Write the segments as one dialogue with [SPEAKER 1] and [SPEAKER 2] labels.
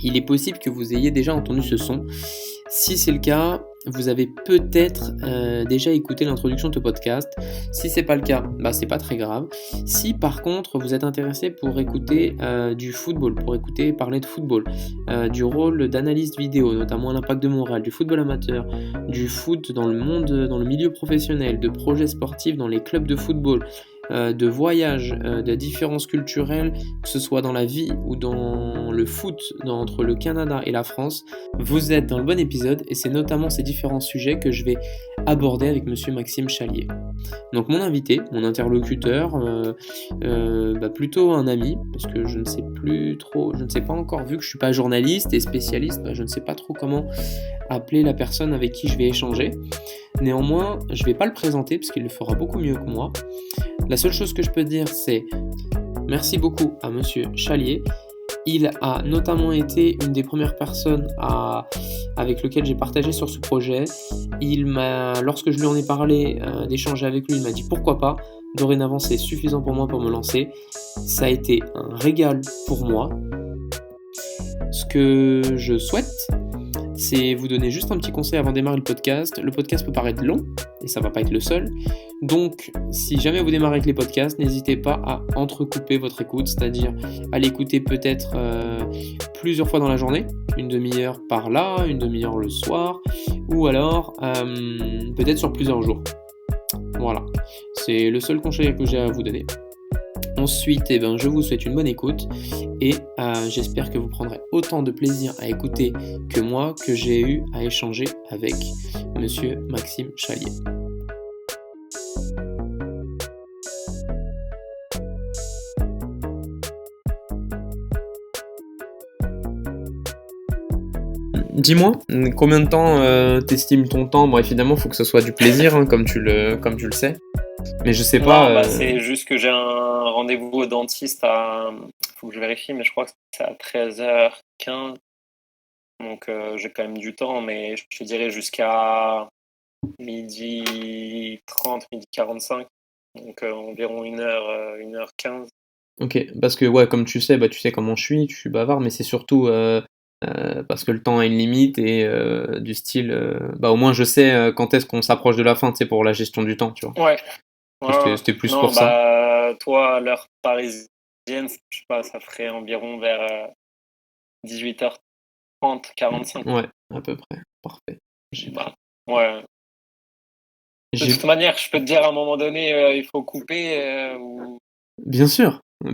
[SPEAKER 1] il est possible que vous ayez déjà entendu ce son. Si c'est le cas, vous avez peut-être déjà écouté l'introduction de ce podcast. Si c'est pas le cas, c'est pas très grave. Si par contre vous êtes intéressé pour écouter du football, pour écouter parler de football, du rôle d'analyste vidéo, notamment à l'Impact de Montréal, du football amateur, du foot dans le monde, dans le milieu professionnel, de projets sportifs dans les clubs de football, de voyages, de différences culturelles, que ce soit dans la vie ou dans le foot, entre le Canada et la France, vous êtes dans le bon épisode et c'est notamment ces différents sujets que je vais aborder avec monsieur Maxime Chalier. Donc mon invité, mon interlocuteur, plutôt un ami, parce que je ne sais pas encore, vu que je ne suis pas journaliste et spécialiste, je ne sais pas trop comment appeler la personne avec qui je vais échanger. Néanmoins, je ne vais pas le présenter parce qu'il le fera beaucoup mieux que moi. La seule chose que je peux dire, c'est merci beaucoup à monsieur Chalier. Il a notamment été une des premières personnes avec lesquelles j'ai partagé sur ce projet. Lorsque je lui en ai parlé, d'échanger avec lui, il m'a dit pourquoi pas. Dorénavant, c'est suffisant pour moi pour me lancer. Ça a été un régal pour moi. Ce que je souhaite, c'est vous donner juste un petit conseil avant de démarrer le podcast. Le podcast peut paraître long, et ça va pas être le seul. Donc, si jamais vous démarrez avec les podcasts, n'hésitez pas à entrecouper votre écoute, c'est-à-dire à l'écouter peut-être plusieurs fois dans la journée, une demi-heure par là, une demi-heure le soir, ou alors peut-être sur plusieurs jours. Voilà, c'est le seul conseil que j'ai à vous donner. Ensuite, je vous souhaite une bonne écoute et j'espère que vous prendrez autant de plaisir à écouter que moi, que j'ai eu à échanger avec monsieur Maxime Chalier. Dis-moi, combien de temps t'estimes ton temps? Bon, évidemment, il faut que ce soit du plaisir, comme tu le sais. Mais je sais pas.
[SPEAKER 2] C'est juste que j'ai un rendez-vous au dentiste faut que je vérifie, mais je crois que c'est à 13h15. Donc j'ai quand même du temps, mais je te dirais jusqu'à 12h30, 12h45. Donc environ 1h15.
[SPEAKER 1] Ok, parce que comme tu sais comment je suis bavard, mais c'est surtout parce que le temps a une limite et du style, au moins je sais quand est-ce qu'on s'approche de la fin, tu sais, pour la gestion du temps, tu vois.
[SPEAKER 2] Ouais.
[SPEAKER 1] C'était plus pour ça.
[SPEAKER 2] Toi, à l'heure parisienne, je sais pas, ça ferait environ vers 18h30, 45.
[SPEAKER 1] Ouais, à peu près. Parfait.
[SPEAKER 2] Ouais. De toute manière, je peux te dire à un moment donné, il faut couper ou...
[SPEAKER 1] Bien sûr. Non,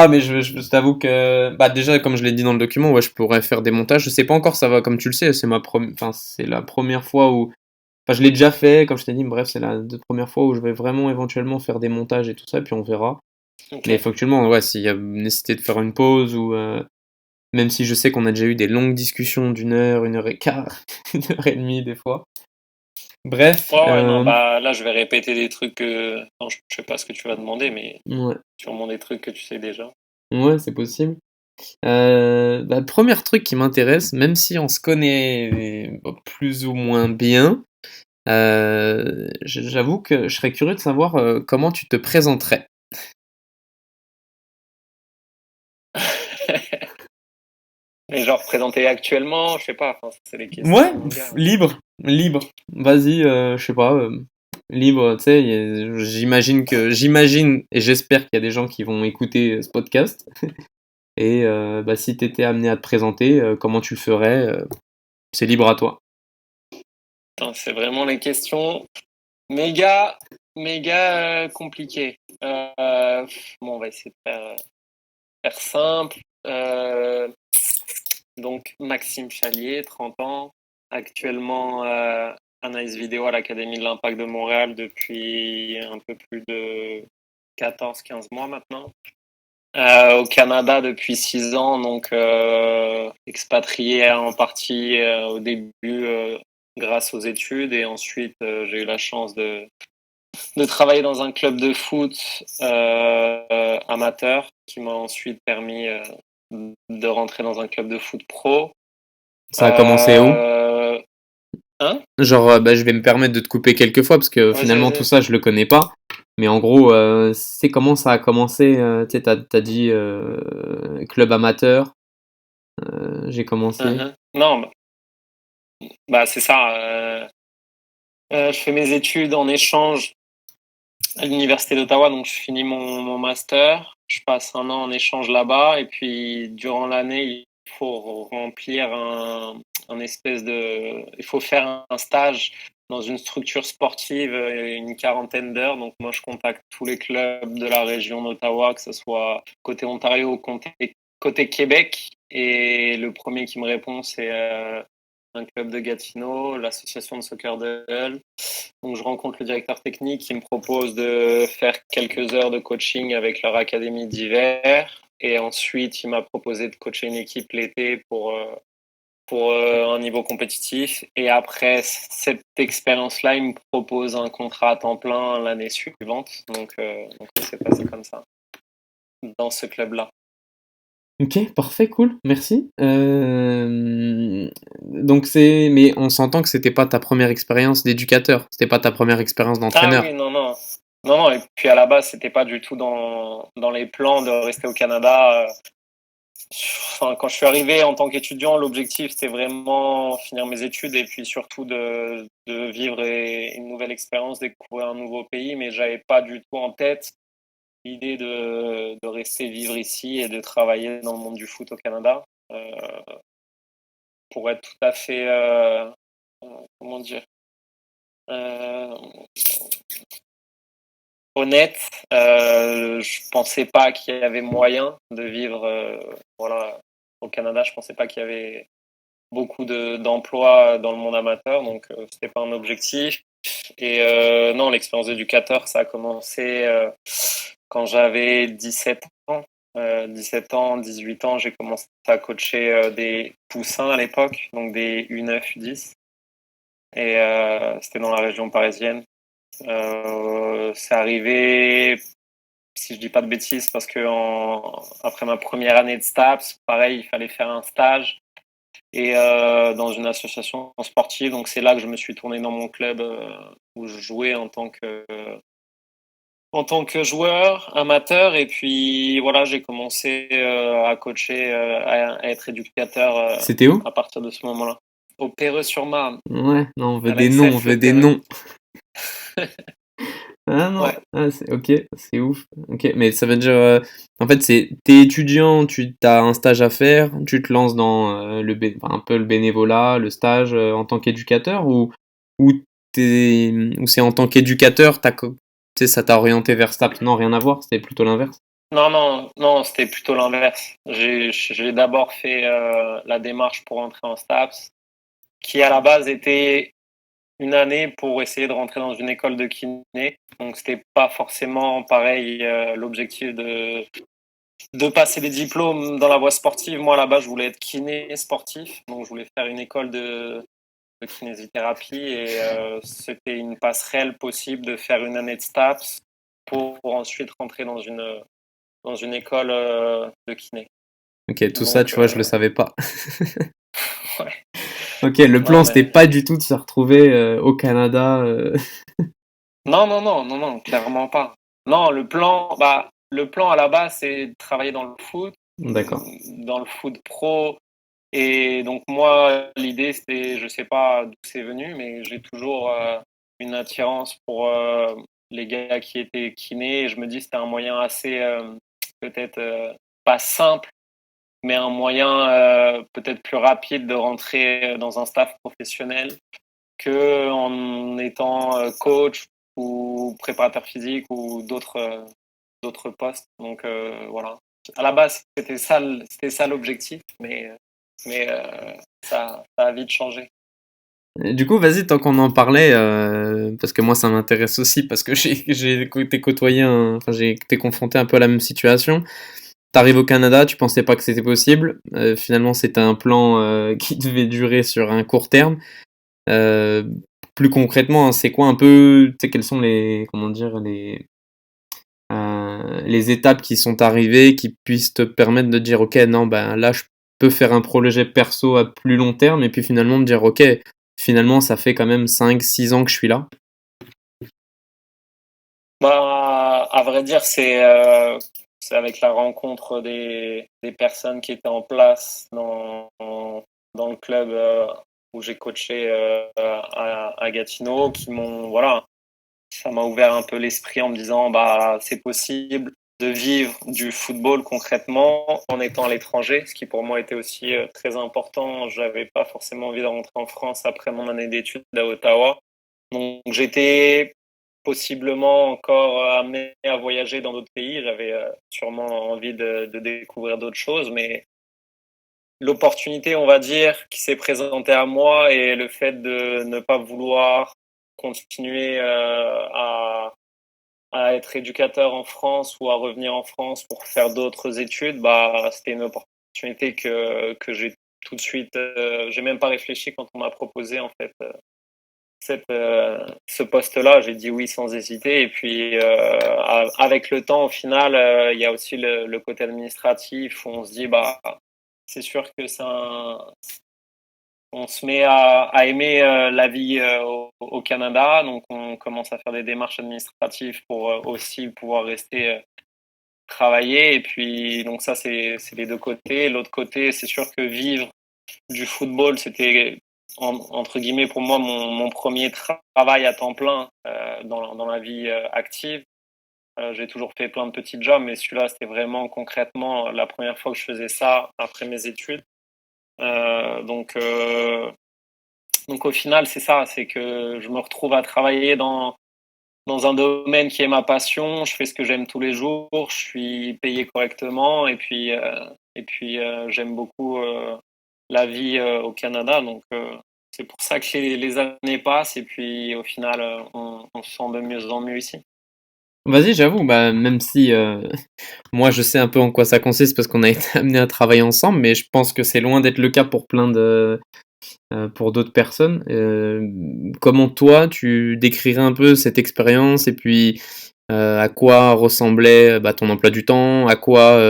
[SPEAKER 1] mais je t'avoue que déjà, comme je l'ai dit dans le document, je pourrais faire des montages. Je sais pas encore, ça va, comme tu le sais, c'est la première fois où... je l'ai déjà fait, comme je t'ai dit, bref, c'est la première fois où je vais vraiment éventuellement faire des montages et tout ça, puis on verra. Okay. Mais effectivement, s'il y a nécessité de faire une pause ou... même si je sais qu'on a déjà eu des longues discussions d'1 heure, 1h15, 1h30 des fois. Bref.
[SPEAKER 2] Là, je vais répéter des trucs non, je sais pas ce que tu vas demander, mais sûrement des trucs que tu sais déjà.
[SPEAKER 1] Ouais, c'est possible. Premier truc qui m'intéresse, même si on se connaît plus ou moins bien, j'avoue que je serais curieux de savoir comment tu te présenterais.
[SPEAKER 2] Mais genre présenter actuellement, je sais pas, c'est les questions.
[SPEAKER 1] Ouais, libre. Vas-y, je sais pas, libre, tu sais, j'imagine et j'espère qu'il y a des gens qui vont écouter ce podcast. Et si t'étais amené à te présenter, comment tu le ferais, c'est libre à toi.
[SPEAKER 2] Putain, c'est vraiment les questions méga compliquées. On va essayer de faire simple. Donc Maxime Chalier, 30 ans, actuellement analyse vidéo à l'Académie de l'Impact de Montréal depuis un peu plus de 14-15 mois maintenant. Au Canada depuis 6 ans, donc expatrié en partie au début grâce aux études et ensuite j'ai eu la chance de travailler dans un club de foot amateur qui m'a ensuite permis de rentrer dans un club de foot pro.
[SPEAKER 1] Ça a commencé où ? Je vais me permettre de te couper quelques fois parce que finalement tout ça je le connais pas. Mais en gros, c'est comment ça a commencé. Tu sais, t'as dit club amateur. j'ai commencé.
[SPEAKER 2] Non, bah c'est ça. Je fais mes études en échange à l'université d'Ottawa, donc je finis mon master. Je passe un an en échange là-bas et puis durant l'année, il faut remplir un espèce de, il faut faire un stage dans une structure sportive, une quarantaine d'heures. Donc moi, je contacte tous les clubs de la région d'Ottawa, que ce soit côté Ontario ou côté Québec. Et le premier qui me répond, c'est un club de Gatineau, l'association de soccer de Hull. Donc je rencontre le directeur technique qui me propose de faire quelques heures de coaching avec leur académie d'hiver. Et ensuite, il m'a proposé de coacher une équipe l'été pour un niveau compétitif. Et après cette expérience-là, il me propose un contrat à temps plein l'année suivante. Donc ça s'est passé comme ça, dans ce club-là.
[SPEAKER 1] Ok, parfait, cool, merci. Donc mais on s'entend que c'était pas ta première expérience d'éducateur, c'était pas ta première expérience
[SPEAKER 2] Ah
[SPEAKER 1] d'entraîneur.
[SPEAKER 2] oui, non, non. Non, non, et puis à la base, c'était pas du tout dans les plans de rester au Canada. Enfin, quand je suis arrivé en tant qu'étudiant, l'objectif c'était vraiment finir mes études et puis surtout de vivre une nouvelle expérience, découvrir un nouveau pays, mais j'avais pas du tout en tête l'idée de rester vivre ici et de travailler dans le monde du foot au Canada. Pour être tout à fait, comment dire, euh, honnête, je pensais pas qu'il y avait moyen de vivre, voilà, au Canada. Je pensais pas qu'il y avait beaucoup d'emplois dans le monde amateur, donc c'était pas un objectif. Et non, l'expérience d'éducateur, ça a commencé quand j'avais 17 ans. 17 ans, 18 ans, j'ai commencé à coacher des poussins à l'époque, donc des U9, U10. Et c'était dans la région parisienne. C'est arrivé, si je dis pas de bêtises, parce que après ma première année de STAPS, pareil, il fallait faire un stage et dans une association sportive. Donc c'est là que je me suis tourné dans mon club où je jouais en tant que joueur amateur. Et puis voilà, j'ai commencé à coacher, à être éducateur
[SPEAKER 1] C'était où?
[SPEAKER 2] à partir de ce moment-là. Au Perreux-sur-Marne,
[SPEAKER 1] Ouais, non, on veut
[SPEAKER 2] à
[SPEAKER 1] des noms, on
[SPEAKER 2] l'AXF
[SPEAKER 1] veut
[SPEAKER 2] Le
[SPEAKER 1] des
[SPEAKER 2] Perreux.
[SPEAKER 1] noms. Ah non,
[SPEAKER 2] Ouais.
[SPEAKER 1] ah, ok, c'est ouf. Ok, mais ça veut dire, en fait, t'es étudiant, tu as un stage à faire, tu te lances dans enfin, un peu le bénévolat, le stage en tant qu'éducateur, ou ou c'est en tant qu'éducateur, tu sais, ça t'a orienté vers STAPS. Non, rien à voir, c'était plutôt l'inverse.
[SPEAKER 2] Non, non, non, c'était plutôt l'inverse. J'ai d'abord fait la démarche pour entrer en STAPS, qui à la base était une année pour essayer de rentrer dans une école de kiné. Donc c'était pas forcément pareil l'objectif de passer des diplômes dans la voie sportive. Moi là-bas je voulais être kiné sportif, donc je voulais faire une école de kinésithérapie et c'était une passerelle possible de faire une année de STAPS pour ensuite rentrer dans une école de kiné.
[SPEAKER 1] Ok, tout ça,
[SPEAKER 2] Donc
[SPEAKER 1] tu vois, je le savais pas.
[SPEAKER 2] ouais.
[SPEAKER 1] Ok, le
[SPEAKER 2] Non
[SPEAKER 1] plan, c'était
[SPEAKER 2] mais
[SPEAKER 1] pas du tout de se retrouver au Canada.
[SPEAKER 2] non, non, non, non, non, clairement pas. Non, le plan à la base, c'est de travailler
[SPEAKER 1] D'accord.
[SPEAKER 2] dans le foot pro. Et donc moi, l'idée, c'était, je sais pas d'où c'est venu, mais j'ai toujours une attirance pour les gars qui étaient kinés. Et je me dis, c'était un moyen assez, peut-être pas simple, mais un moyen peut-être plus rapide de rentrer dans un staff professionnel que en étant coach ou préparateur physique ou d'autres postes. Donc voilà. À la base, c'était ça l'objectif, mais ça a vite changé.
[SPEAKER 1] Et du coup, vas-y, tant qu'on en parlait, parce que moi ça m'intéresse aussi, parce que j'ai été côtoyé, enfin j'ai été confronté un peu à la même situation. T'arrives au Canada, tu pensais pas que c'était possible. Finalement, c'était un plan qui devait durer sur un court terme. Euh, Plus concrètement, hein, c'est quoi un peu, tu sais, quelles sont comment dire, les étapes qui sont arrivées qui puissent te permettre de dire, ok, non, ben là, je peux faire un projet perso à plus long terme, et puis finalement me dire, ok, finalement, ça fait quand même 5 6 ans que je suis là.
[SPEAKER 2] Bah, à vrai dire, c'est avec la rencontre des personnes qui étaient en place dans le club où j'ai coaché à Gatineau, qui m'ont, voilà, ça m'a ouvert un peu l'esprit en me disant, bah, c'est possible de vivre du football concrètement en étant à l'étranger, ce qui pour moi était aussi très important. J'avais pas forcément envie de rentrer en France après mon année d'études à Ottawa. Donc j'étais possiblement encore amené à voyager dans d'autres pays. J'avais sûrement envie de découvrir d'autres choses, mais l'opportunité, on va dire, qui s'est présentée à moi et le fait de ne pas vouloir continuer à être éducateur en France ou à revenir en France pour faire d'autres études, bah, c'était une opportunité que j'ai tout de suite, j'ai même pas réfléchi quand on m'a proposé en fait ce poste-là, j'ai dit oui sans hésiter. Et puis, avec le temps, au final, il y a aussi le côté administratif où on se dit, bah, c'est sûr que on se met à aimer la vie au Canada. Donc, on commence à faire des démarches administratives pour aussi pouvoir rester travailler. Et puis, donc ça, c'est les deux côtés. L'autre côté, c'est sûr que vivre du football, c'était entre guillemets pour moi mon premier travail à temps plein dans la vie active. J'ai toujours fait plein de petits jobs, mais celui-là, c'était vraiment concrètement la première fois que je faisais ça après mes études. Donc au final, c'est ça, c'est que je me retrouve à travailler dans un domaine qui est ma passion. Je fais ce que j'aime tous les jours, je suis payé correctement et puis j'aime beaucoup la vie au Canada. Donc c'est pour ça que les années passent et puis au final on se sent de mieux en mieux ici.
[SPEAKER 1] Vas-y, j'avoue, bah, même si moi je sais un peu en quoi ça consiste parce qu'on a été amené à travailler ensemble, mais je pense que c'est loin d'être le cas pour pour d'autres personnes. Comment toi tu décrirais un peu cette expérience et puis à quoi ressemblait bah, ton emploi du temps, à quoi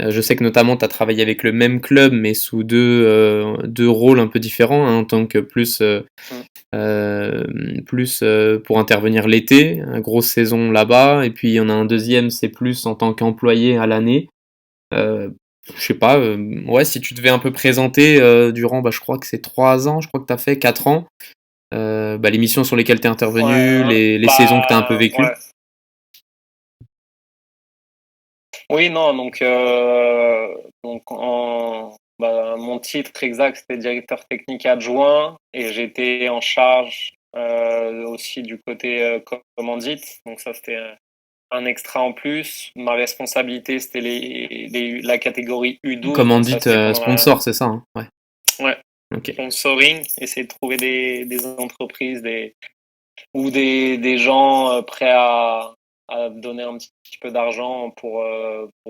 [SPEAKER 1] je sais que notamment tu as travaillé avec le même club mais sous deux rôles un peu différents, hein, en tant que plus pour intervenir l'été, une grosse saison là-bas, et puis il y en a un deuxième, c'est plus en tant qu'employé à l'année. Euh, je sais pas, ouais, si tu devais un peu présenter durant, bah, je crois que c'est 3 ans, je crois que tu as fait 4 ans, bah, les missions sur lesquelles tu es intervenu,
[SPEAKER 2] Ouais,
[SPEAKER 1] les saisons que tu as un peu
[SPEAKER 2] bah
[SPEAKER 1] vécues.
[SPEAKER 2] ouais. Oui, non, mon titre exact, c'était directeur technique adjoint et j'étais en charge aussi du côté commandite. Donc ça, c'était un extra en plus. Ma responsabilité, c'était la catégorie U12.
[SPEAKER 1] Comme on
[SPEAKER 2] Donc
[SPEAKER 1] dit,
[SPEAKER 2] ça, c'était pendant
[SPEAKER 1] sponsor, c'est ça, hein, ouais.
[SPEAKER 2] ouais,
[SPEAKER 1] Ok.
[SPEAKER 2] sponsoring, essayer de trouver des entreprises, ou des gens prêts à donner un petit peu d'argent pour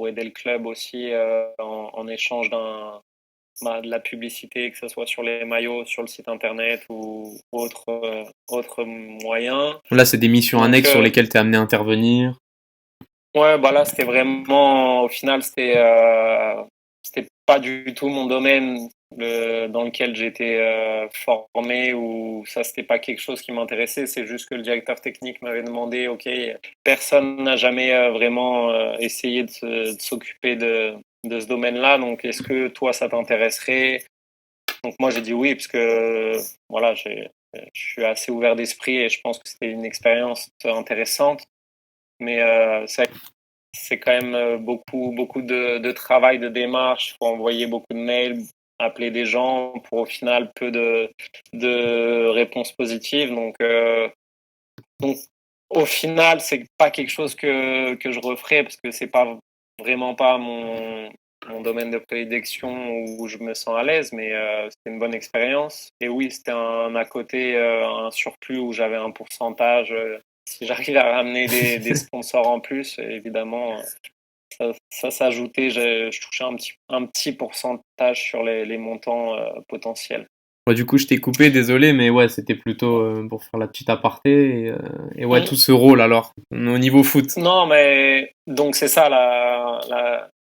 [SPEAKER 2] aider le club aussi en échange de la publicité, que ce soit sur les maillots, sur le site internet ou autre moyen.
[SPEAKER 1] Là, c'est des missions
[SPEAKER 2] Donc,
[SPEAKER 1] annexes sur lesquelles tu es amené à intervenir.
[SPEAKER 2] ouais, bah là, c'était vraiment, au final, c'était pas du tout mon domaine dans lequel j'étais formé ou ça, c'était pas quelque chose qui m'intéressait. C'est juste que le directeur technique m'avait demandé, OK, personne n'a jamais vraiment essayé de s'occuper de ce domaine-là. Donc, est-ce que toi, ça t'intéresserait? Donc, moi, j'ai dit oui, parce que, voilà, je suis assez ouvert d'esprit et je pense que c'était une expérience intéressante. Mais c'est quand même beaucoup de travail, de démarche. Il faut envoyer beaucoup de mails, appeler des gens pour au final peu de réponses positives. Donc au final, c'est pas quelque chose que je referai parce que c'est pas vraiment pas mon domaine de prédilection où je me sens à l'aise, mais c'était une bonne expérience. Et oui, c'était à côté un surplus où j'avais un pourcentage. Si j'arrive à ramener des sponsors en plus, évidemment, ça s'ajoutait, je touchais un petit pourcentage sur les montants potentiels.
[SPEAKER 1] Ouais, du coup, je t'ai coupé, désolé, mais ouais, c'était plutôt pour faire la petite aparté. Et ouais, tout
[SPEAKER 2] Mm.
[SPEAKER 1] ce rôle alors, au niveau foot.
[SPEAKER 2] Non, mais donc c'est ça,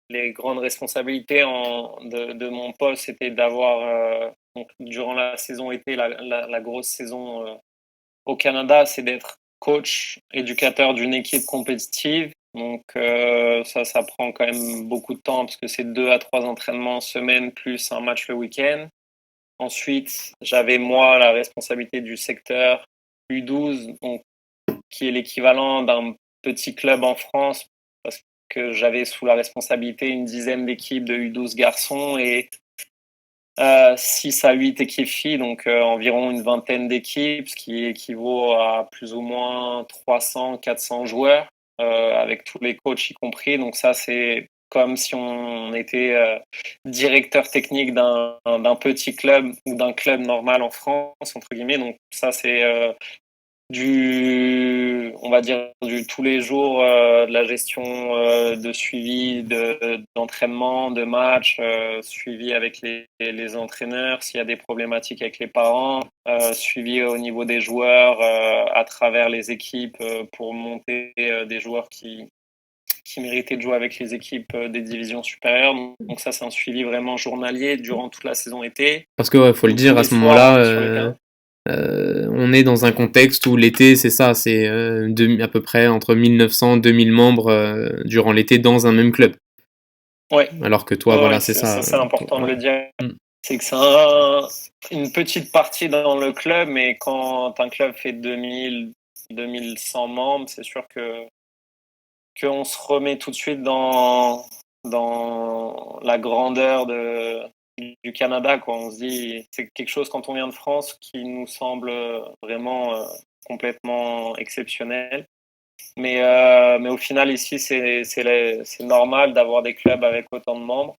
[SPEAKER 2] les grandes responsabilités de mon poste, c'était d'avoir, donc, durant la saison été, la grosse saison au Canada, c'est d'être coach, éducateur d'une équipe compétitive Donc ça prend quand même beaucoup de temps parce que c'est 2 à 3 entraînements semaine plus un match le week-end. Ensuite, j'avais moi la responsabilité du secteur U12, donc, qui est l'équivalent d'un petit club en France parce que j'avais sous la responsabilité une dizaine d'équipes de U12 garçons et 6 à 8 équipes filles, donc environ une vingtaine d'équipes, ce qui équivaut à plus ou moins 300-400 joueurs, avec tous les coachs y compris. Donc ça, c'est comme si on était directeur technique d'un petit club ou d'un club normal en France, entre guillemets. Donc ça, c'est on va dire, du tous les jours, de la gestion de suivi d'entraînement, de match, suivi avec les entraîneurs, s'il y a des problématiques avec les parents, suivi au niveau des joueurs à travers les équipes pour monter des joueurs qui méritaient de jouer avec les équipes des divisions supérieures. Donc ça, c'est un suivi vraiment journalier durant toute la saison été.
[SPEAKER 1] Parce que faut le dire,
[SPEAKER 2] Tous
[SPEAKER 1] à
[SPEAKER 2] les
[SPEAKER 1] ce
[SPEAKER 2] soirs,
[SPEAKER 1] moment-là,
[SPEAKER 2] sur le terrain.
[SPEAKER 1] on est dans un contexte où l'été, c'est ça, c'est à peu près entre 1900 et 2000 membres durant l'été dans un même club.
[SPEAKER 2] Ouais.
[SPEAKER 1] Alors que toi,
[SPEAKER 2] Ouais,
[SPEAKER 1] voilà, c'est ça.
[SPEAKER 2] c'est important de
[SPEAKER 1] Ouais.
[SPEAKER 2] le dire. C'est que c'est une petite partie dans le club, mais quand un club fait 2100 membres, c'est sûr qu'on se remet tout de suite dans la grandeur du Canada, quoi. On se dit, c'est quelque chose quand on vient de France qui nous semble vraiment complètement exceptionnel. Mais au final, ici, c'est normal d'avoir des clubs avec autant de membres.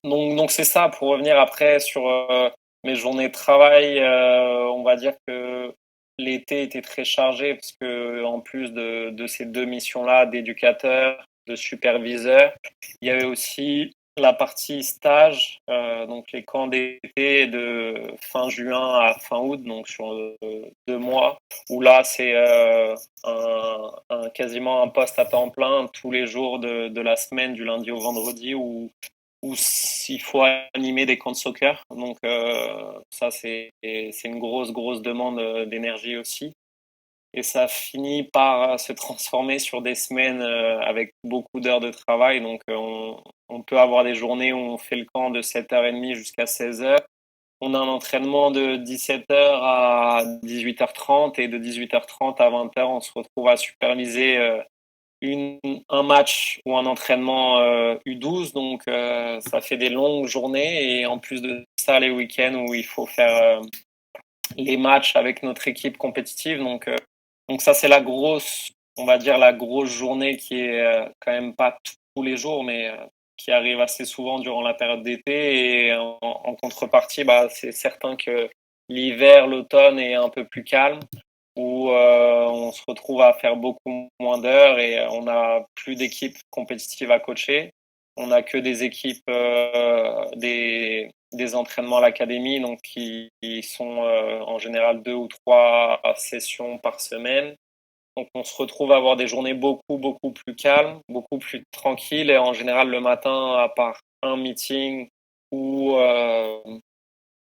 [SPEAKER 2] Donc c'est ça, pour revenir après sur mes journées de travail, on va dire que l'été était très chargé parce que en plus de ces deux missions-là, d'éducateur, de superviseur, il y avait aussi la partie stage, donc les camps d'été de fin juin à fin août, donc sur 2 mois, où là c'est quasiment un poste à temps plein tous les jours de la semaine, du lundi au vendredi, où s'il faut animer des camps de soccer. Donc ça, c'est une grosse demande d'énergie aussi. Et ça finit par se transformer sur des semaines avec beaucoup d'heures de travail. Donc on peut avoir des journées où on fait le camp de 7h30 jusqu'à 16h. On a un entraînement de 17h à 18h30 et de 18h30 à 20h, on se retrouve à superviser un match ou un entraînement U12, donc ça fait des longues journées et en plus de ça les week-ends où il faut faire les matchs avec notre équipe compétitive. Donc ça c'est on va dire la grosse journée qui est quand même pas tous les jours, mais qui arrive assez souvent durant la période d'été. Et en contrepartie, bah, c'est certain que l'hiver, l'automne est un peu plus calme, où on se retrouve à faire beaucoup moins d'heures et on n'a plus d'équipes compétitives à coacher. On n'a que des équipes, des entraînements à l'académie, donc qui sont en général 2 ou 3 sessions par semaine. Donc on se retrouve à avoir des journées beaucoup plus calmes, beaucoup plus tranquilles et en général le matin, à part un meeting ou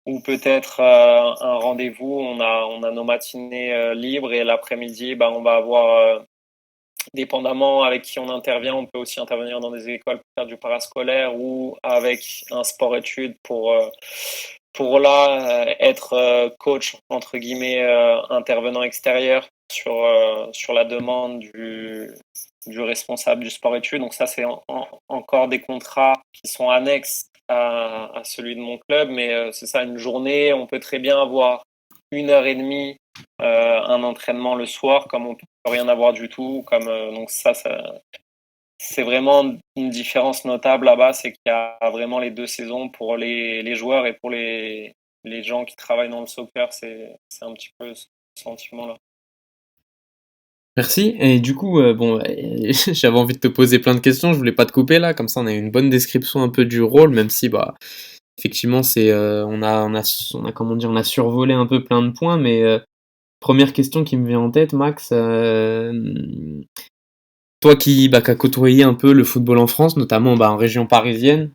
[SPEAKER 2] ou peut-être un rendez-vous. On a nos matinées libres et l'après-midi, bah, on va avoir, dépendamment avec qui on intervient, on peut aussi intervenir dans des écoles pour faire du parascolaire ou avec un sport-études pour là être coach, entre guillemets, intervenant extérieur sur la demande du responsable du sport-études. Donc ça, c'est encore des contrats qui sont annexes à celui de mon club, mais c'est ça, une journée, on peut très bien avoir 1h30 un entraînement le soir, comme on peut rien avoir du tout, donc ça c'est vraiment une différence notable là-bas, c'est qu'il y a vraiment les deux saisons pour les joueurs et pour les gens qui travaillent dans le soccer, c'est un petit peu ce sentiment-là.
[SPEAKER 1] Merci. Et du coup, bon, j'avais envie de te poser plein de questions. Je voulais pas te couper là, comme ça on a une bonne description un peu du rôle, même si bah effectivement c'est on a comment dire, on a survolé un peu plein de points, mais première question qui me vient en tête, Max. Toi qui a côtoyé un peu le football en France, notamment bah, en région parisienne,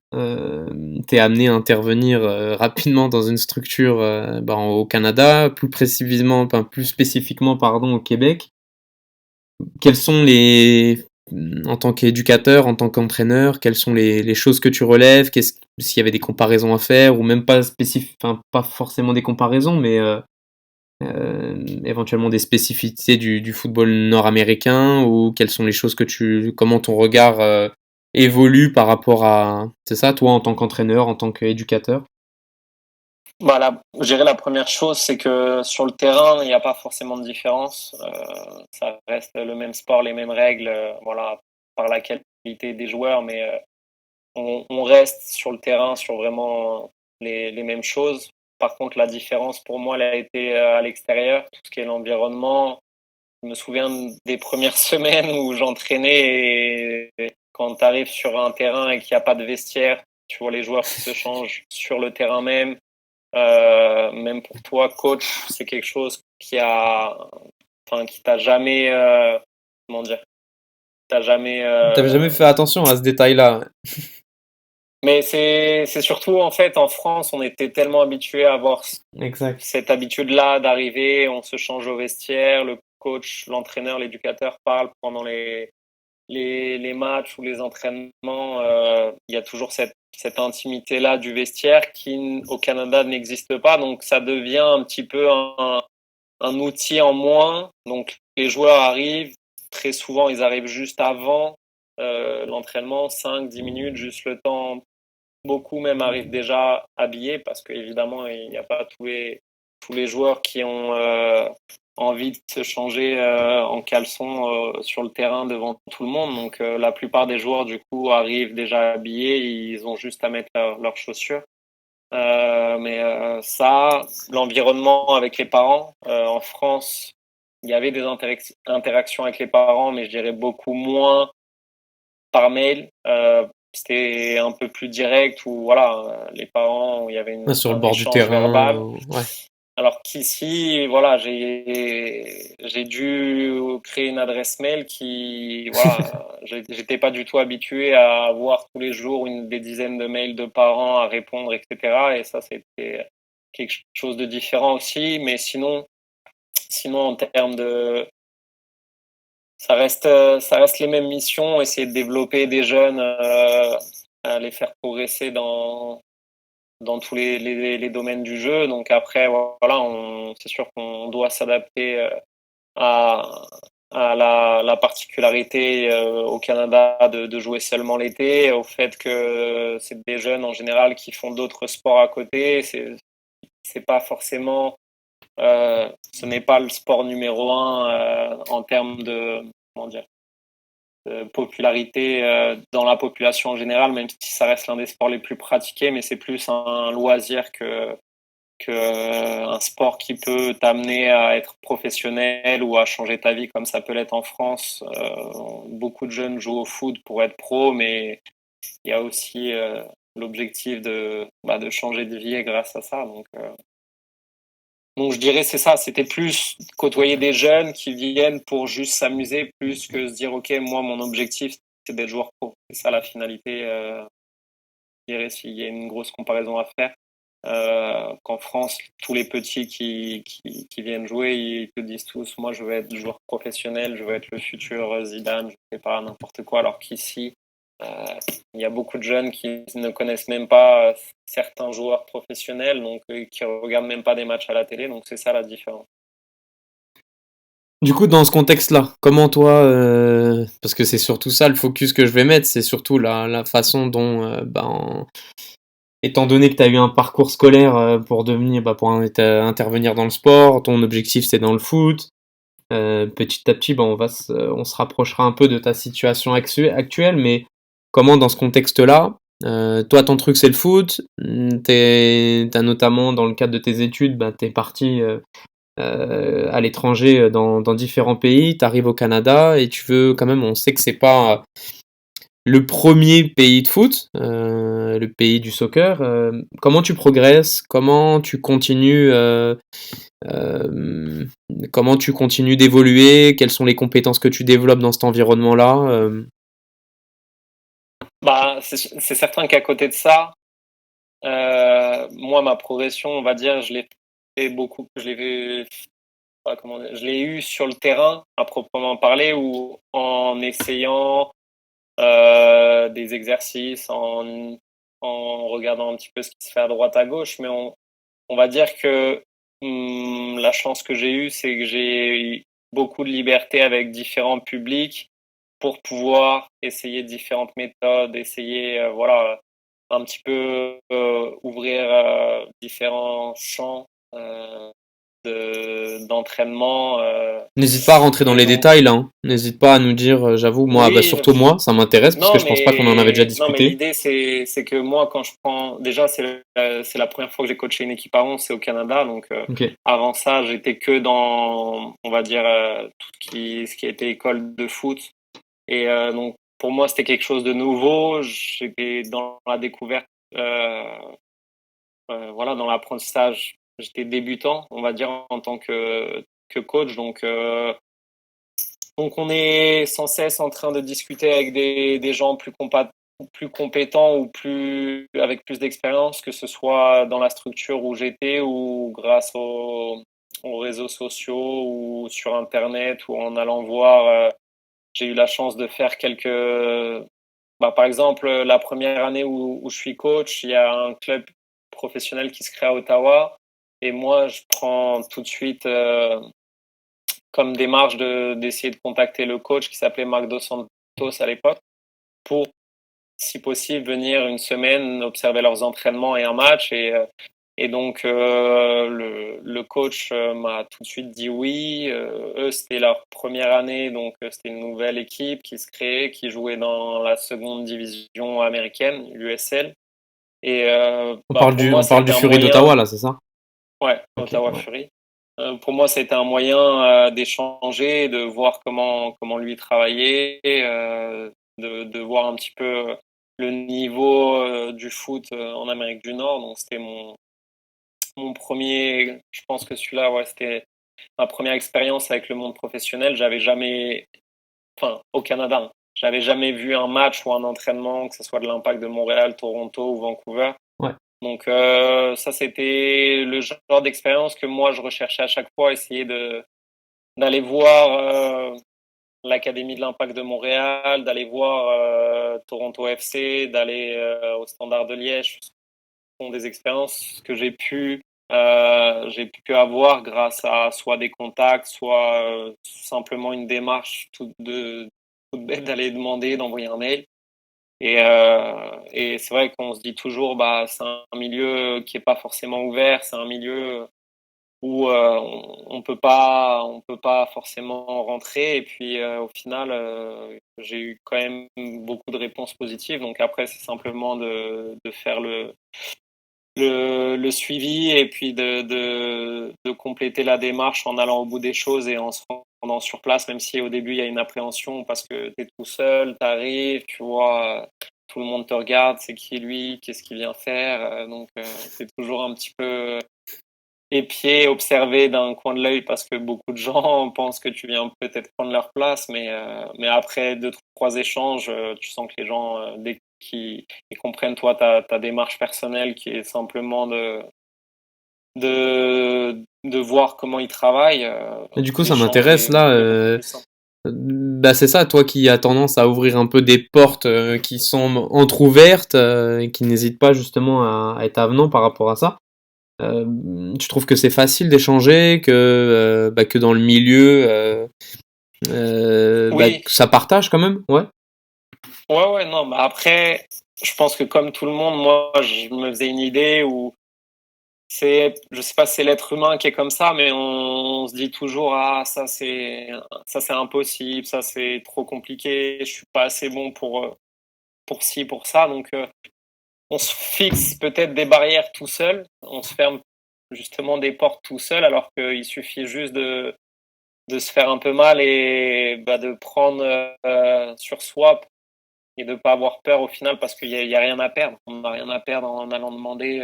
[SPEAKER 1] t'es amené à intervenir rapidement dans une structure bah, au Canada, plus spécifiquement pardon, au Québec. Quels sont en tant qu'éducateur, en tant qu'entraîneur, quelles sont les choses que tu relèves, s'il y avait des comparaisons à faire, ou même pas enfin, pas forcément des comparaisons, mais éventuellement des spécificités du football nord-américain, ou quelles sont les choses comment ton regard évolue par rapport à, c'est ça, toi en tant qu'entraîneur, en tant qu'éducateur?
[SPEAKER 2] Je dirais la première chose, c'est que sur le terrain, il n'y a pas forcément de différence. Ça reste le même sport, les mêmes règles, voilà, par la qualité des joueurs, mais on reste sur le terrain sur vraiment les mêmes choses. Par contre, la différence pour moi, elle a été à l'extérieur, tout ce qui est l'environnement. Je me souviens des premières semaines où j'entraînais et quand tu arrives sur un terrain et qu'il n'y a pas de vestiaire, tu vois les joueurs qui se changent sur le terrain même. Même pour toi, coach, c'est quelque chose qui t'a jamais, comment dire, t'as jamais.
[SPEAKER 1] T'avais jamais fait attention à ce détail-là.
[SPEAKER 2] Mais c'est surtout en fait en France, on était tellement habitués à avoir
[SPEAKER 1] Exact.
[SPEAKER 2] cette habitude-là d'arriver, on se change au vestiaire, le coach, l'entraîneur, l'éducateur parle pendant les matchs ou les entraînements. Il y a toujours cette intimité-là du vestiaire qui au Canada n'existe pas, donc ça devient un petit peu un outil en moins. Donc les joueurs arrivent, très souvent ils arrivent juste avant l'entraînement, 5-10 minutes, juste le temps. Beaucoup même arrivent déjà habillés parce qu'évidemment il n'y a pas tous les joueurs qui ont envie de se changer en caleçon sur le terrain devant tout le monde. Donc la plupart des joueurs du coup arrivent déjà habillés, ils ont juste à mettre leurs chaussures. Mais ça, l'environnement avec les parents, en France, il y avait des interactions avec les parents, mais je dirais beaucoup moins par mail. C'était un peu plus direct où voilà, les parents, il y avait
[SPEAKER 1] Sur le
[SPEAKER 2] un
[SPEAKER 1] bord du
[SPEAKER 2] échange
[SPEAKER 1] terrain,
[SPEAKER 2] verbal.
[SPEAKER 1] ouais.
[SPEAKER 2] Alors qu'ici, voilà, j'ai dû créer une adresse mail qui, voilà, j'étais pas du tout habitué à avoir tous les jours des dizaines de mails de parents à répondre, etc. Et ça, c'était quelque chose de différent aussi. Mais sinon en termes de, ça reste les mêmes missions, essayer de développer des jeunes, à les faire progresser dans tous les domaines du jeu. Donc après, voilà, c'est sûr qu'on doit s'adapter à, à la particularité au Canada de jouer seulement l'été, au fait que c'est des jeunes en général qui font d'autres sports à côté. C'est pas forcément, ce n'est pas le sport numéro un en termes de, comment dire, popularité dans la population en général, même si ça reste l'un des sports les plus pratiqués, mais c'est plus un loisir que un sport qui peut t'amener à être professionnel ou à changer ta vie comme ça peut l'être en France. Beaucoup de jeunes jouent au foot pour être pro, mais il y a aussi l'objectif de changer de vie grâce à ça. Donc je dirais c'est ça, c'était plus côtoyer des jeunes qui viennent pour juste s'amuser plus que se dire ok, moi mon objectif c'est d'être joueur pro. C'est ça la finalité, je dirais s'il y a une grosse comparaison à faire. Qu'en France, tous les petits qui viennent jouer, ils te disent tous moi je veux être joueur professionnel, je veux être le futur Zidane, je sais pas, n'importe quoi, alors qu'ici, il y a beaucoup de jeunes qui ne connaissent même pas certains joueurs professionnels, donc qui regardent même pas des matchs à la télé, donc c'est ça la différence.
[SPEAKER 1] Du coup, dans ce contexte-là, comment toi, parce que c'est surtout ça le focus que je vais mettre, c'est surtout la façon dont, étant donné que tu as eu un parcours scolaire pour devenir, intervenir dans le sport, ton objectif c'est dans le foot. Petit à petit, on se rapprochera un peu de ta situation actuelle, mais comment dans ce contexte-là, toi ton truc c'est le foot, t'as notamment dans le cadre de tes études, t'es parti à l'étranger dans différents pays, t'arrives au Canada et tu veux quand même, on sait que c'est pas le premier pays de foot, le pays du soccer. Comment tu progresses? Euh, Comment tu continues d'évoluer? Quelles sont les compétences que tu développes dans cet environnement-là?
[SPEAKER 2] C'est certain qu'à côté de ça, moi ma progression, on va dire, je l'ai fait comment dire, je l'ai eu sur le terrain à proprement parler, ou en essayant des exercices, en regardant un petit peu ce qui se fait à droite à gauche. Mais on va dire que la chance que j'ai eue, c'est que j'ai eu beaucoup de liberté avec différents publics pour pouvoir essayer différentes méthodes, essayer voilà, un petit peu ouvrir différents champs d'entraînement.
[SPEAKER 1] N'hésite pas à rentrer dans
[SPEAKER 2] Et
[SPEAKER 1] les
[SPEAKER 2] donc,
[SPEAKER 1] détails là, hein. N'hésite pas à nous dire, j'avoue, moi, bah,
[SPEAKER 2] oui,
[SPEAKER 1] surtout moi, ça m'intéresse parce que
[SPEAKER 2] non,
[SPEAKER 1] je pense pas qu'on en avait déjà
[SPEAKER 2] non, mais
[SPEAKER 1] discuté.
[SPEAKER 2] l'idée, c'est que moi, quand je prends. Déjà, c'est la première fois que j'ai coaché une équipe à 11, c'est au Canada. Donc,
[SPEAKER 1] Ok.
[SPEAKER 2] avant ça, j'étais que dans, on va dire, tout ce qui était école de foot. Et donc, pour moi, c'était quelque chose de nouveau. J'étais dans la découverte, voilà, dans l'apprentissage. J'étais débutant, on va dire, en tant que coach. Donc, on est sans cesse en train de discuter avec des gens plus compétents ou avec plus d'expérience, que ce soit dans la structure où j'étais ou grâce aux réseaux sociaux ou sur Internet ou en allant voir. J'ai eu la chance de faire par exemple, la première année où je suis coach, il y a un club professionnel qui se crée à Ottawa. Et moi, je prends tout de suite comme démarche d'essayer de contacter le coach qui s'appelait Marc Dos Santos à l'époque pour, si possible, venir une semaine observer leurs entraînements et un match. Et donc, le coach m'a tout de suite dit oui. Eux, c'était leur première année, donc c'était une nouvelle équipe qui se créait, qui jouait dans la seconde division américaine, l'USL. Et pour moi,
[SPEAKER 1] On
[SPEAKER 2] ça a
[SPEAKER 1] parle
[SPEAKER 2] été
[SPEAKER 1] du
[SPEAKER 2] un
[SPEAKER 1] Fury
[SPEAKER 2] moyen.
[SPEAKER 1] d'Ottawa là, c'est ça?
[SPEAKER 2] Ouais,
[SPEAKER 1] Ok,
[SPEAKER 2] Ottawa
[SPEAKER 1] ouais.
[SPEAKER 2] Fury. Pour moi, ça a été un moyen d'échanger, de voir comment lui travaillait, de voir un petit peu le niveau du foot en Amérique du Nord. Donc, c'était mon premier. Je pense que celui-là, ouais, c'était ma première expérience avec le monde professionnel. J'avais jamais, enfin, au Canada, hein, j'avais jamais vu un match ou un entraînement, que ce soit de l'Impact de Montréal, Toronto ou Vancouver.
[SPEAKER 1] Ouais.
[SPEAKER 2] Donc ça, c'était le genre d'expérience que moi je recherchais à chaque fois, essayer d'aller voir l'Académie de l'Impact de Montréal, d'aller voir Toronto FC, d'aller au Standard de Liège. Ce sont des expériences que j'ai pu avoir grâce à soit des contacts, soit simplement une démarche toute bête d'aller demander, d'envoyer un mail. Et c'est vrai qu'on se dit toujours, bah, c'est un milieu qui est pas forcément ouvert, c'est un milieu où on peut pas forcément rentrer. Et puis au final, j'ai eu quand même beaucoup de réponses positives. Donc après, c'est simplement de faire le suivi et puis de compléter la démarche en allant au bout des choses et en se rendant sur place, même si au début il y a une appréhension parce que tu es tout seul, tu arrives, tu vois, tout le monde te regarde, c'est qui lui, qu'est-ce qu'il vient faire. Donc c'est toujours un petit peu épié, observé d'un coin de l'œil parce que beaucoup de gens pensent que tu viens peut-être prendre leur place, mais après deux, trois échanges, tu sens que les gens, dès qu'ils comprennent toi ta démarche personnelle qui est simplement de voir comment ils travaillent,
[SPEAKER 1] Et du coup, ça
[SPEAKER 2] l'échange
[SPEAKER 1] m'intéresse
[SPEAKER 2] est
[SPEAKER 1] là.
[SPEAKER 2] beaucoup plus simple.
[SPEAKER 1] Bah c'est ça, toi qui as tendance à ouvrir un peu des portes qui sont entr'ouvertes et qui n'hésitent pas justement à être avenant par rapport à ça. Euh, tu trouves que c'est facile d'échanger, que dans le milieu,
[SPEAKER 2] Oui,
[SPEAKER 1] que ça partage quand même, ouais.
[SPEAKER 2] ouais, non, mais après, je pense que comme tout le monde, moi, je me faisais une idée où je sais pas, c'est l'être humain qui est comme ça, mais on se dit toujours, ah, ça c'est impossible, ça c'est trop compliqué, je suis pas assez bon pour ci, pour ça. Donc, on se fixe peut-être des barrières tout seul, on se ferme justement des portes tout seul, alors qu'il suffit juste de se faire un peu mal et bah, de prendre sur soi et de pas avoir peur au final parce qu'il y a rien à perdre. On n'a rien à perdre en allant demander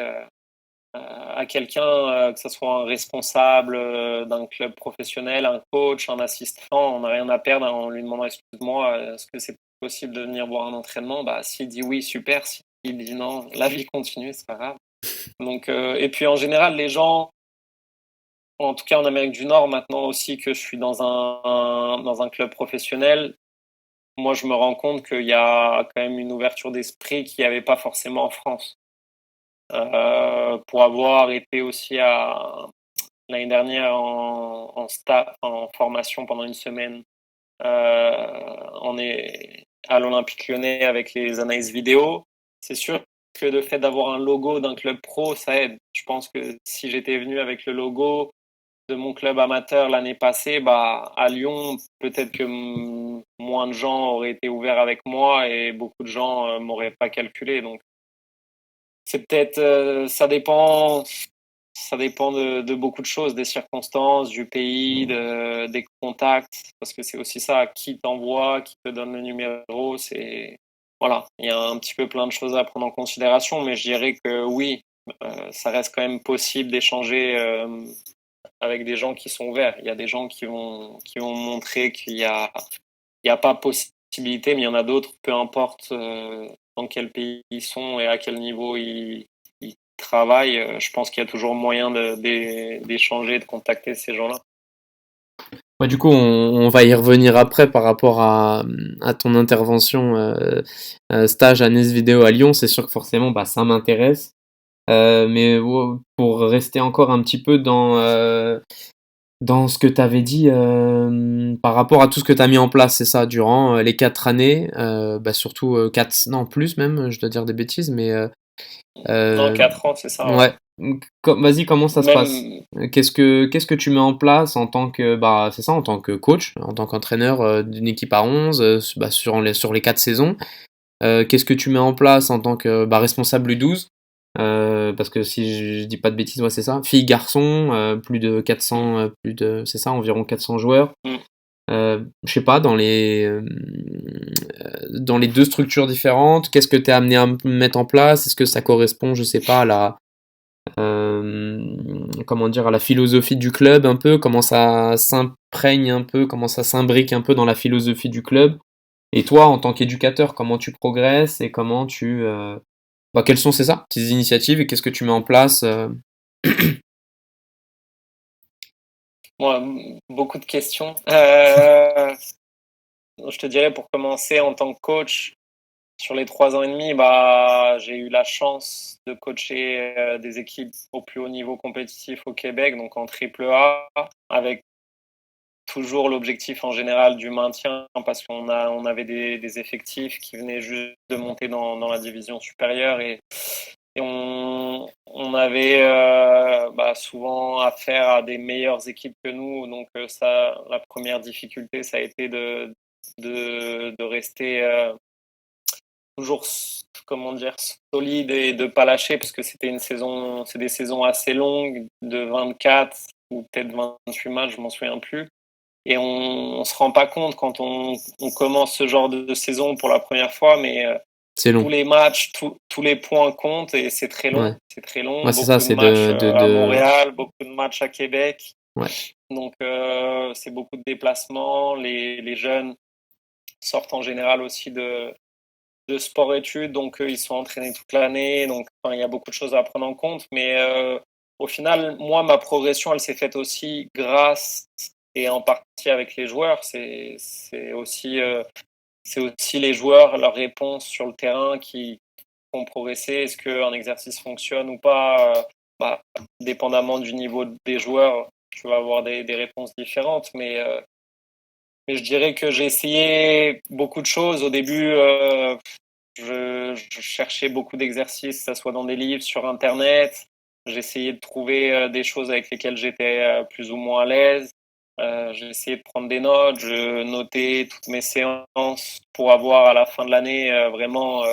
[SPEAKER 2] à quelqu'un, que ce soit un responsable d'un club professionnel, un coach, un assistant, on n'a rien à perdre en lui demandant excuse-moi, est-ce que c'est possible de venir voir un entraînement? Bah, s'il dit oui, super. S'il dit non, la vie continue, c'est pas grave. Donc, et puis en général, les gens, en tout cas en Amérique du Nord, maintenant aussi que je suis dans un club professionnel, moi je me rends compte qu'il y a quand même une ouverture d'esprit qu'il n'y avait pas forcément en France. Pour avoir été aussi l'année dernière en formation pendant une semaine, on est à l'Olympique Lyonnais avec les analyses vidéo. C'est sûr que le fait d'avoir un logo d'un club pro, ça aide. Je pense que si j'étais venu avec le logo de mon club amateur l'année passée, bah, à Lyon, peut-être que moins de gens auraient été ouverts avec moi et beaucoup de gens m'auraient pas calculé. Donc, c'est peut-être, ça dépend de beaucoup de choses, des circonstances, du pays, des contacts, parce que c'est aussi ça, qui t'envoie, qui te donne le numéro, c'est, voilà, il y a un petit peu plein de choses à prendre en considération, mais je dirais que oui, ça reste quand même possible d'échanger avec des gens qui sont ouverts. Il y a des gens qui vont montrer il y a pas possibilité, mais il y en a d'autres, peu importe dans quel pays ils sont et à quel niveau ils travaillent. Je pense qu'il y a toujours moyen d'échanger, de contacter ces gens-là.
[SPEAKER 1] Ouais, du coup, on va y revenir après par rapport à ton intervention stage à NES Vidéo à Lyon. C'est sûr que forcément, bah, ça m'intéresse. Mais pour rester encore un petit peu dans ce que tu avais dit par rapport à tout ce que tu as mis en place, c'est ça, durant les 4 années, bah surtout 4, non plus même, je dois dire des bêtises, mais
[SPEAKER 2] Dans
[SPEAKER 1] euh,
[SPEAKER 2] 4 ans, c'est ça, ouais.
[SPEAKER 1] ouais. Vas-y, comment ça se passe?
[SPEAKER 2] Même,
[SPEAKER 1] Qu'est-ce que tu mets en place en tant que bah c'est ça, en tant que coach, en tant qu'entraîneur d'une équipe à 11 bah, sur les 4 saisons? Qu'est-ce que tu mets en place en tant que bah, responsable U12? Parce que si je dis pas de bêtises, ouais, c'est ça. Filles, garçons, plus de 400, c'est ça, environ 400 joueurs.
[SPEAKER 2] mm,
[SPEAKER 1] Je sais pas, dans les deux structures différentes, qu'est-ce que tu es amené à mettre en place? Est-ce que ça correspond, je sais pas, comment dire, à la philosophie du club un peu? Comment ça s'imprègne un peu? Comment ça s'imbrique un peu dans la philosophie du club? Et toi, en tant qu'éducateur, comment tu progresses et comment bah, quelles sont, c'est ça, tes initiatives et qu'est-ce que tu mets en place
[SPEAKER 2] moi, beaucoup de questions. Je te dirais pour commencer en tant que coach, sur les 3 ans et demi, bah, j'ai eu la chance de coacher des équipes au plus haut niveau compétitif au Québec, donc en triple A, avec toujours l'objectif en général du maintien, parce on avait des effectifs qui venaient juste de monter dans la division supérieure et on avait bah, souvent affaire à des meilleures équipes que nous. Donc ça, la première difficulté, ça a été de rester toujours, comment dire, solide et de pas lâcher, parce que c'est des saisons assez longues, de 24 ou peut-être 28 matchs, je m'en souviens plus. Et on se rend pas compte quand on commence ce genre de saison pour la première fois, mais
[SPEAKER 1] C'est
[SPEAKER 2] tous
[SPEAKER 1] long.
[SPEAKER 2] les matchs, tous les points comptent et c'est très long.
[SPEAKER 1] Ouais.
[SPEAKER 2] C'est très long.
[SPEAKER 1] Ouais, c'est ça,
[SPEAKER 2] Beaucoup de
[SPEAKER 1] c'est
[SPEAKER 2] matchs à Montréal, beaucoup de matchs à Québec.
[SPEAKER 1] ouais.
[SPEAKER 2] Donc c'est beaucoup de déplacements. Les jeunes sortent en général aussi de sport-études, donc ils sont entraînés toute l'année. Donc enfin, il y a beaucoup de choses à prendre en compte. Mais au final, moi, ma progression, elle s'est faite aussi grâce et en partie avec les joueurs. C'est aussi les joueurs, leurs réponses sur le terrain qui font progresser. Est-ce qu'un exercice fonctionne ou pas bah, dépendamment du niveau des joueurs, tu vas avoir des réponses différentes. Mais je dirais que j'ai essayé beaucoup de choses. Au début, je cherchais beaucoup d'exercices, que ce soit dans des livres, sur Internet. J'essayais de trouver des choses avec lesquelles j'étais plus ou moins à l'aise. J'ai essayé de prendre des notes, je notais toutes mes séances pour avoir à la fin de l'année vraiment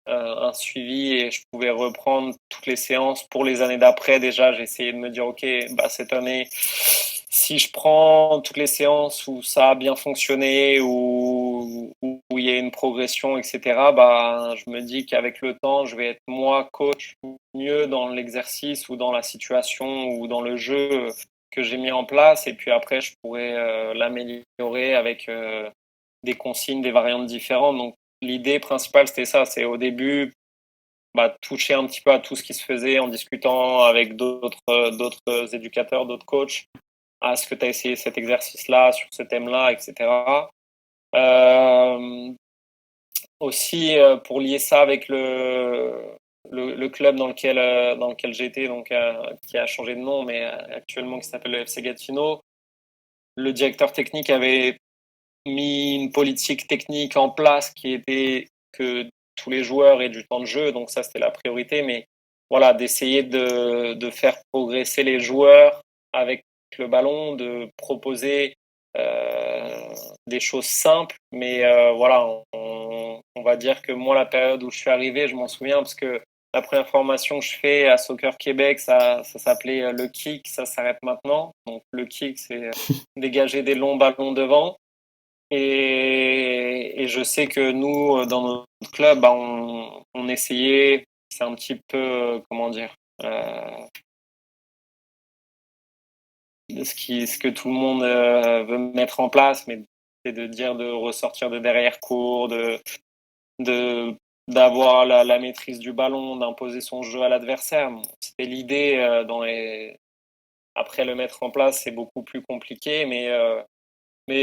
[SPEAKER 2] un suivi et je pouvais reprendre toutes les séances pour les années d'après. Déjà, j'ai essayé de me dire, OK, bah, cette année, si je prends toutes les séances où ça a bien fonctionné, où il y a une progression, etc., bah, je me dis qu'avec le temps, je vais être moi coach mieux dans l'exercice ou dans la situation ou dans le jeu que j'ai mis en place. Et puis après, je pourrais l'améliorer avec des consignes, des variantes différentes. Donc, l'idée principale, c'était ça. C'est au début, toucher un petit peu à tout ce qui se faisait en discutant avec d'autres éducateurs, d'autres coachs. Est-ce que tu as essayé cet exercice-là, sur ce thème-là, etc. Aussi, pour lier ça avec le club dans lequel j'étais, donc qui a changé de nom, mais actuellement qui s'appelle le FC Gatineau, le directeur technique avait mis une politique technique en place qui était que tous les joueurs aient du temps de jeu, donc ça c'était la priorité, mais voilà, d'essayer de faire progresser les joueurs avec le ballon, de proposer des choses simples, mais voilà, on va dire que moi la période où je suis arrivé, je m'en souviens parce que la première formation que je fais à Soccer Québec, ça s'appelait le kick, ça s'arrête maintenant. Donc le kick, c'est dégager des longs ballons devant. Et je sais que nous, dans notre club, on essayait, c'est un petit peu, comment dire, ce que tout le monde veut mettre en place, mais c'est de dire de ressortir de derrière court, de d'avoir la maîtrise du ballon, d'imposer son jeu à l'adversaire. C'était l'idée après le mettre en place, c'est beaucoup plus compliqué, mais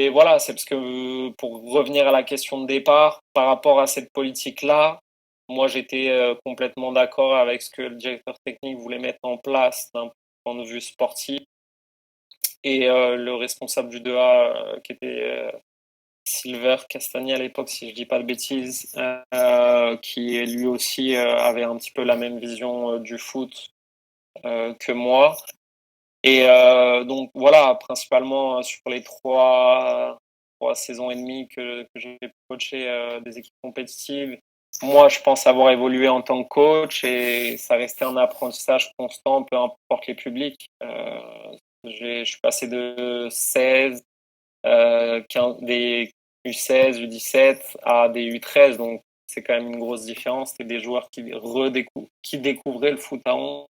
[SPEAKER 2] voilà, c'est parce que pour revenir à la question de départ, par rapport à cette politique-là, moi j'étais complètement d'accord avec ce que le directeur technique voulait mettre en place d'un point de vue sportif. Et le responsable du 2A, qui était Silver Castagna à l'époque, si je dis pas de bêtises, qui lui aussi avait un petit peu la même vision du foot que moi. Et donc voilà, principalement sur les trois saisons et demie que j'ai coaché des équipes compétitives. Moi, je pense avoir évolué en tant que coach et ça restait un apprentissage constant, peu importe les publics. Je suis passé de 16, 15, des U16, U17 à des U13, donc c'est quand même une grosse différence. C'est des joueurs qui découvraient le foot à 11.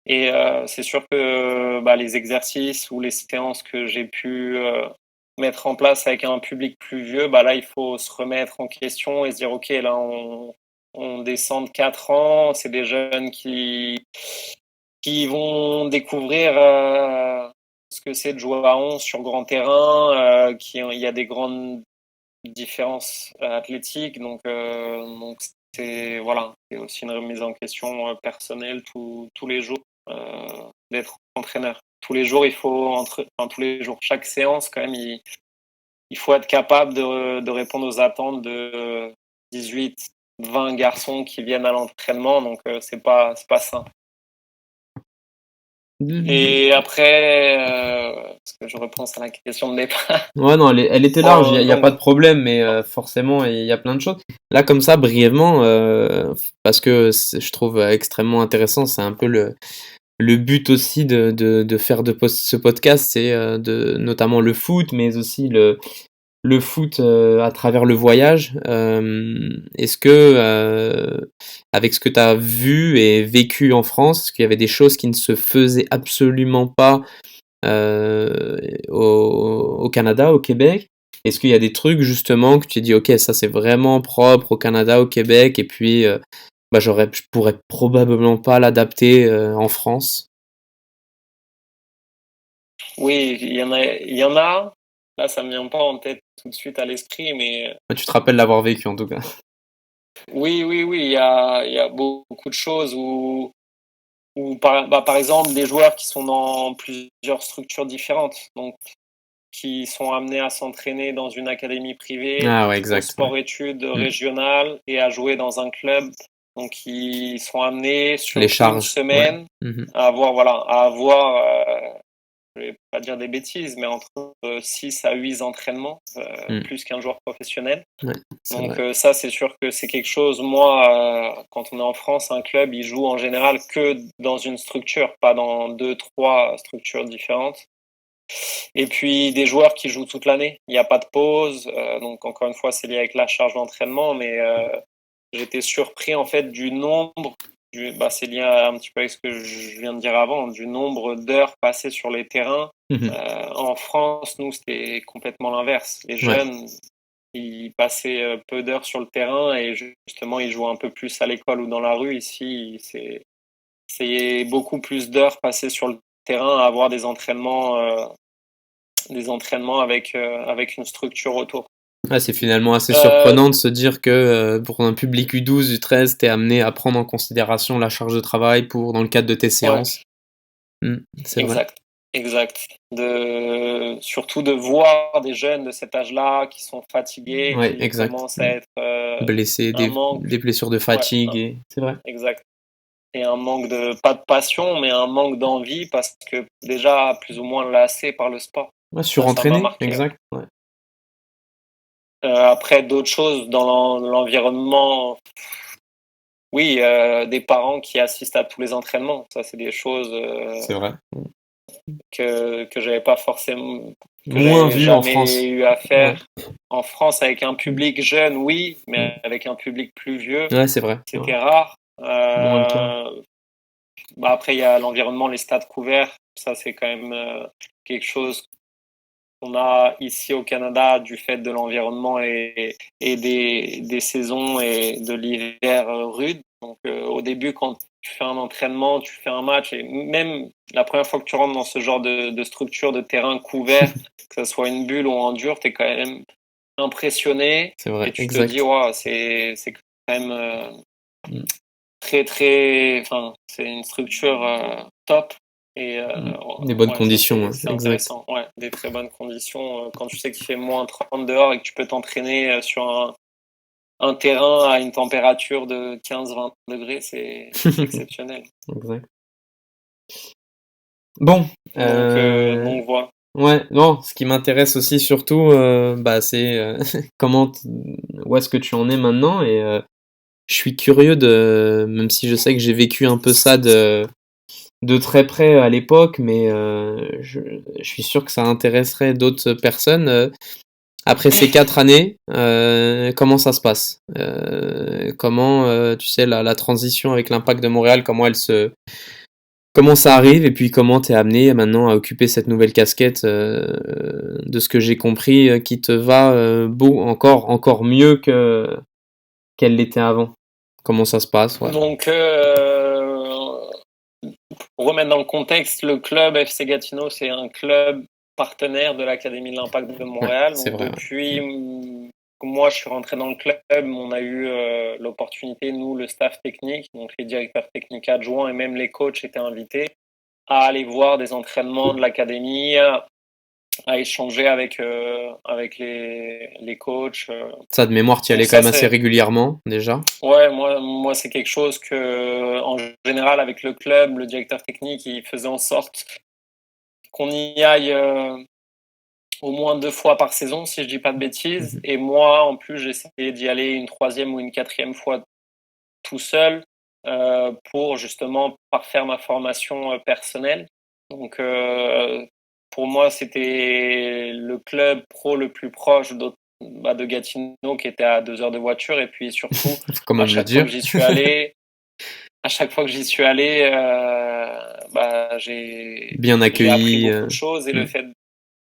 [SPEAKER 2] Et c'est sûr que les exercices ou les séances que j'ai pu mettre en place avec un public plus vieux, là, il faut se remettre en question et se dire, OK, là, on descend de 4 ans, c'est des jeunes qui vont découvrir ce que c'est de jouer à 11 sur grand terrain, il y a des grandes différences athlétiques, donc voilà, c'est aussi une remise en question personnelle tous les jours d'être entraîneur. Tous les jours, tous les jours, chaque séance, quand même, il faut être capable de répondre aux attentes de 18, 20 garçons qui viennent à l'entraînement, donc c'est pas simple. Et après, parce que je repense à la question de départ.
[SPEAKER 1] Ouais, non, elle était large, il y a
[SPEAKER 2] Donc,
[SPEAKER 1] pas de problème, mais forcément, il y a plein de choses. Là, comme ça, brièvement, parce que je trouve extrêmement intéressant, c'est un peu le but aussi de faire ce podcast, c'est notamment le foot, mais aussi le foot à travers le voyage. Est-ce que, avec ce que tu as vu et vécu en France, est-ce qu'il y avait des choses qui ne se faisaient absolument pas au Canada, au Québec? Est-ce qu'il y a des trucs justement que tu te dis, ok, ça c'est vraiment propre au Canada, au Québec, et puis je pourrais probablement pas l'adapter en France?
[SPEAKER 2] oui, il y en a. Là, ça me vient pas en tête tout de suite à l'esprit, mais
[SPEAKER 1] Tu te rappelles l'avoir vécu en tout cas.
[SPEAKER 2] oui, il y a beaucoup de choses où par exemple, des joueurs qui sont dans plusieurs structures différentes, donc qui sont amenés à s'entraîner dans une académie privée,
[SPEAKER 1] Ah ouais,
[SPEAKER 2] au
[SPEAKER 1] exact. Ouais.
[SPEAKER 2] sport-études régional et à jouer dans un club. Donc, ils sont amenés
[SPEAKER 1] Les
[SPEAKER 2] sur une
[SPEAKER 1] charges, ouais.
[SPEAKER 2] semaine à avoir, je vais pas dire des bêtises, mais entre 6 à 8 entraînements, plus qu'un joueur professionnel.
[SPEAKER 1] Ouais, c'est
[SPEAKER 2] Donc
[SPEAKER 1] vrai.
[SPEAKER 2] ça, c'est sûr que c'est quelque chose. Moi, quand on est en France, un club, il joue en général que dans une structure, pas dans deux, trois structures différentes. Et puis des joueurs qui jouent toute l'année. Il n'y a pas de pause. Donc encore une fois, c'est lié avec la charge d'entraînement, mais j'étais surpris en fait du nombre. C'est lié un petit peu avec ce que je viens de dire avant, du nombre d'heures passées sur les terrains. En France, nous, c'était complètement l'inverse. Les
[SPEAKER 1] Ouais.
[SPEAKER 2] jeunes, il passait peu d'heures sur le terrain et justement, il jouait un peu plus à l'école ou dans la rue. Ici, c'est beaucoup plus d'heures passées sur le terrain à avoir des entraînements avec une structure autour.
[SPEAKER 1] Ah, c'est finalement assez
[SPEAKER 2] Euh,
[SPEAKER 1] surprenant de se dire que pour un public U12, U13, t'es amené à prendre en considération la charge de travail dans le cadre de tes
[SPEAKER 2] ouais,
[SPEAKER 1] séances. C'est vrai.
[SPEAKER 2] exact, exact. Surtout de voir des jeunes de cet âge-là qui sont fatigués,
[SPEAKER 1] Ouais,
[SPEAKER 2] qui
[SPEAKER 1] exact.
[SPEAKER 2] commencent à être
[SPEAKER 1] Blessés,
[SPEAKER 2] un manque,
[SPEAKER 1] des blessures de
[SPEAKER 2] ouais,
[SPEAKER 1] fatigue, et c'est vrai.
[SPEAKER 2] exact. Et un manque pas de passion, mais un manque d'envie parce que déjà plus ou moins lassé par le sport.
[SPEAKER 1] Ouais,
[SPEAKER 2] Ça m'a
[SPEAKER 1] surentraîné,
[SPEAKER 2] marqué.
[SPEAKER 1] exact. Ouais.
[SPEAKER 2] Après, d'autres choses dans l'environnement, oui, des parents qui assistent à tous les entraînements. Ça, c'est des choses
[SPEAKER 1] C'est vrai.
[SPEAKER 2] que j'avais pas forcément, que
[SPEAKER 1] Moins
[SPEAKER 2] j'avais
[SPEAKER 1] vu en
[SPEAKER 2] jamais
[SPEAKER 1] France.
[SPEAKER 2] eu à
[SPEAKER 1] Ouais.
[SPEAKER 2] faire. En France, avec un public jeune, oui, mais avec un public plus vieux,
[SPEAKER 1] Ouais, c'est vrai. Ouais.
[SPEAKER 2] c'était rare.
[SPEAKER 1] Moins le cas.
[SPEAKER 2] Après, il y a l'environnement, les stades couverts. Ça, c'est quand même quelque chose qu'on a ici au Canada du fait de l'environnement et des saisons et de l'hiver rude. Donc, au début, quand tu fais un entraînement, tu fais un match, et même la première fois que tu rentres dans ce genre de structure de terrain couvert, que ce soit une bulle ou en dur, tu es quand même impressionné
[SPEAKER 1] C'est
[SPEAKER 2] et
[SPEAKER 1] vrai,
[SPEAKER 2] tu te dis,
[SPEAKER 1] exact.
[SPEAKER 2] ouais, c'est quand même
[SPEAKER 1] Mm,
[SPEAKER 2] très, très. Enfin, c'est une structure top. Et
[SPEAKER 1] Des bonnes
[SPEAKER 2] ouais, ça,
[SPEAKER 1] conditions, hein,
[SPEAKER 2] c'est
[SPEAKER 1] exact.
[SPEAKER 2] intéressant. Ouais, des très bonnes conditions. Quand tu sais qu'il fait moins 30 dehors et que tu peux t'entraîner sur un terrain à une température de 15-20 degrés, c'est exceptionnel.
[SPEAKER 1] Exact. Bon,
[SPEAKER 2] Donc voilà.
[SPEAKER 1] ouais, non, ce qui m'intéresse aussi surtout, c'est où est-ce que tu en es maintenant et je suis curieux même si je sais que j'ai vécu un peu ça de très près à l'époque, mais je suis sûr que ça intéresserait d'autres personnes. Après ces 4 années, comment ça se passe? Comment, tu sais, la transition avec l'Impact de Montréal, comment ça arrive et puis comment t'es amené maintenant à occuper cette nouvelle casquette, de ce que j'ai compris, qui te va encore mieux qu'elle l'était avant. Comment ça se passe? Ouais.
[SPEAKER 2] Donc, pour remettre dans le contexte, le club FC Gatineau, c'est un club partenaire de l'Académie de l'Impact de
[SPEAKER 1] Ouais,
[SPEAKER 2] Montréal.
[SPEAKER 1] c'est
[SPEAKER 2] Donc
[SPEAKER 1] vrai.
[SPEAKER 2] depuis que moi je suis rentré dans le club, on a eu l'opportunité, nous, le staff technique, donc les directeurs techniques adjoints et même les coachs étaient invités à aller voir des entraînements de l'Académie, à échanger avec les coachs.
[SPEAKER 1] Ça, de mémoire, tu y
[SPEAKER 2] Donc
[SPEAKER 1] allais quand
[SPEAKER 2] ça,
[SPEAKER 1] même assez
[SPEAKER 2] c'est
[SPEAKER 1] régulièrement, déjà.
[SPEAKER 2] ouais, moi c'est quelque chose que, en général, avec le club, le directeur technique, il faisait en sorte qu'on y aille au moins 2 fois par saison, si je dis pas de bêtises.
[SPEAKER 1] Mhm.
[SPEAKER 2] Et moi, en plus, j'essayais d'y aller une troisième ou une quatrième fois tout seul pour justement parfaire ma formation personnelle. Donc, pour moi, c'était le club pro le plus proche de Gatineau, qui était à 2 heures de voiture. Et puis surtout,
[SPEAKER 1] Faut quand
[SPEAKER 2] à
[SPEAKER 1] même le
[SPEAKER 2] chaque fois que
[SPEAKER 1] dire.
[SPEAKER 2] j'y suis allé, à chaque fois que j'y suis allé,
[SPEAKER 1] Bien
[SPEAKER 2] j'ai appris
[SPEAKER 1] accueilli.
[SPEAKER 2] beaucoup de choses et le
[SPEAKER 1] Mm.
[SPEAKER 2] fait,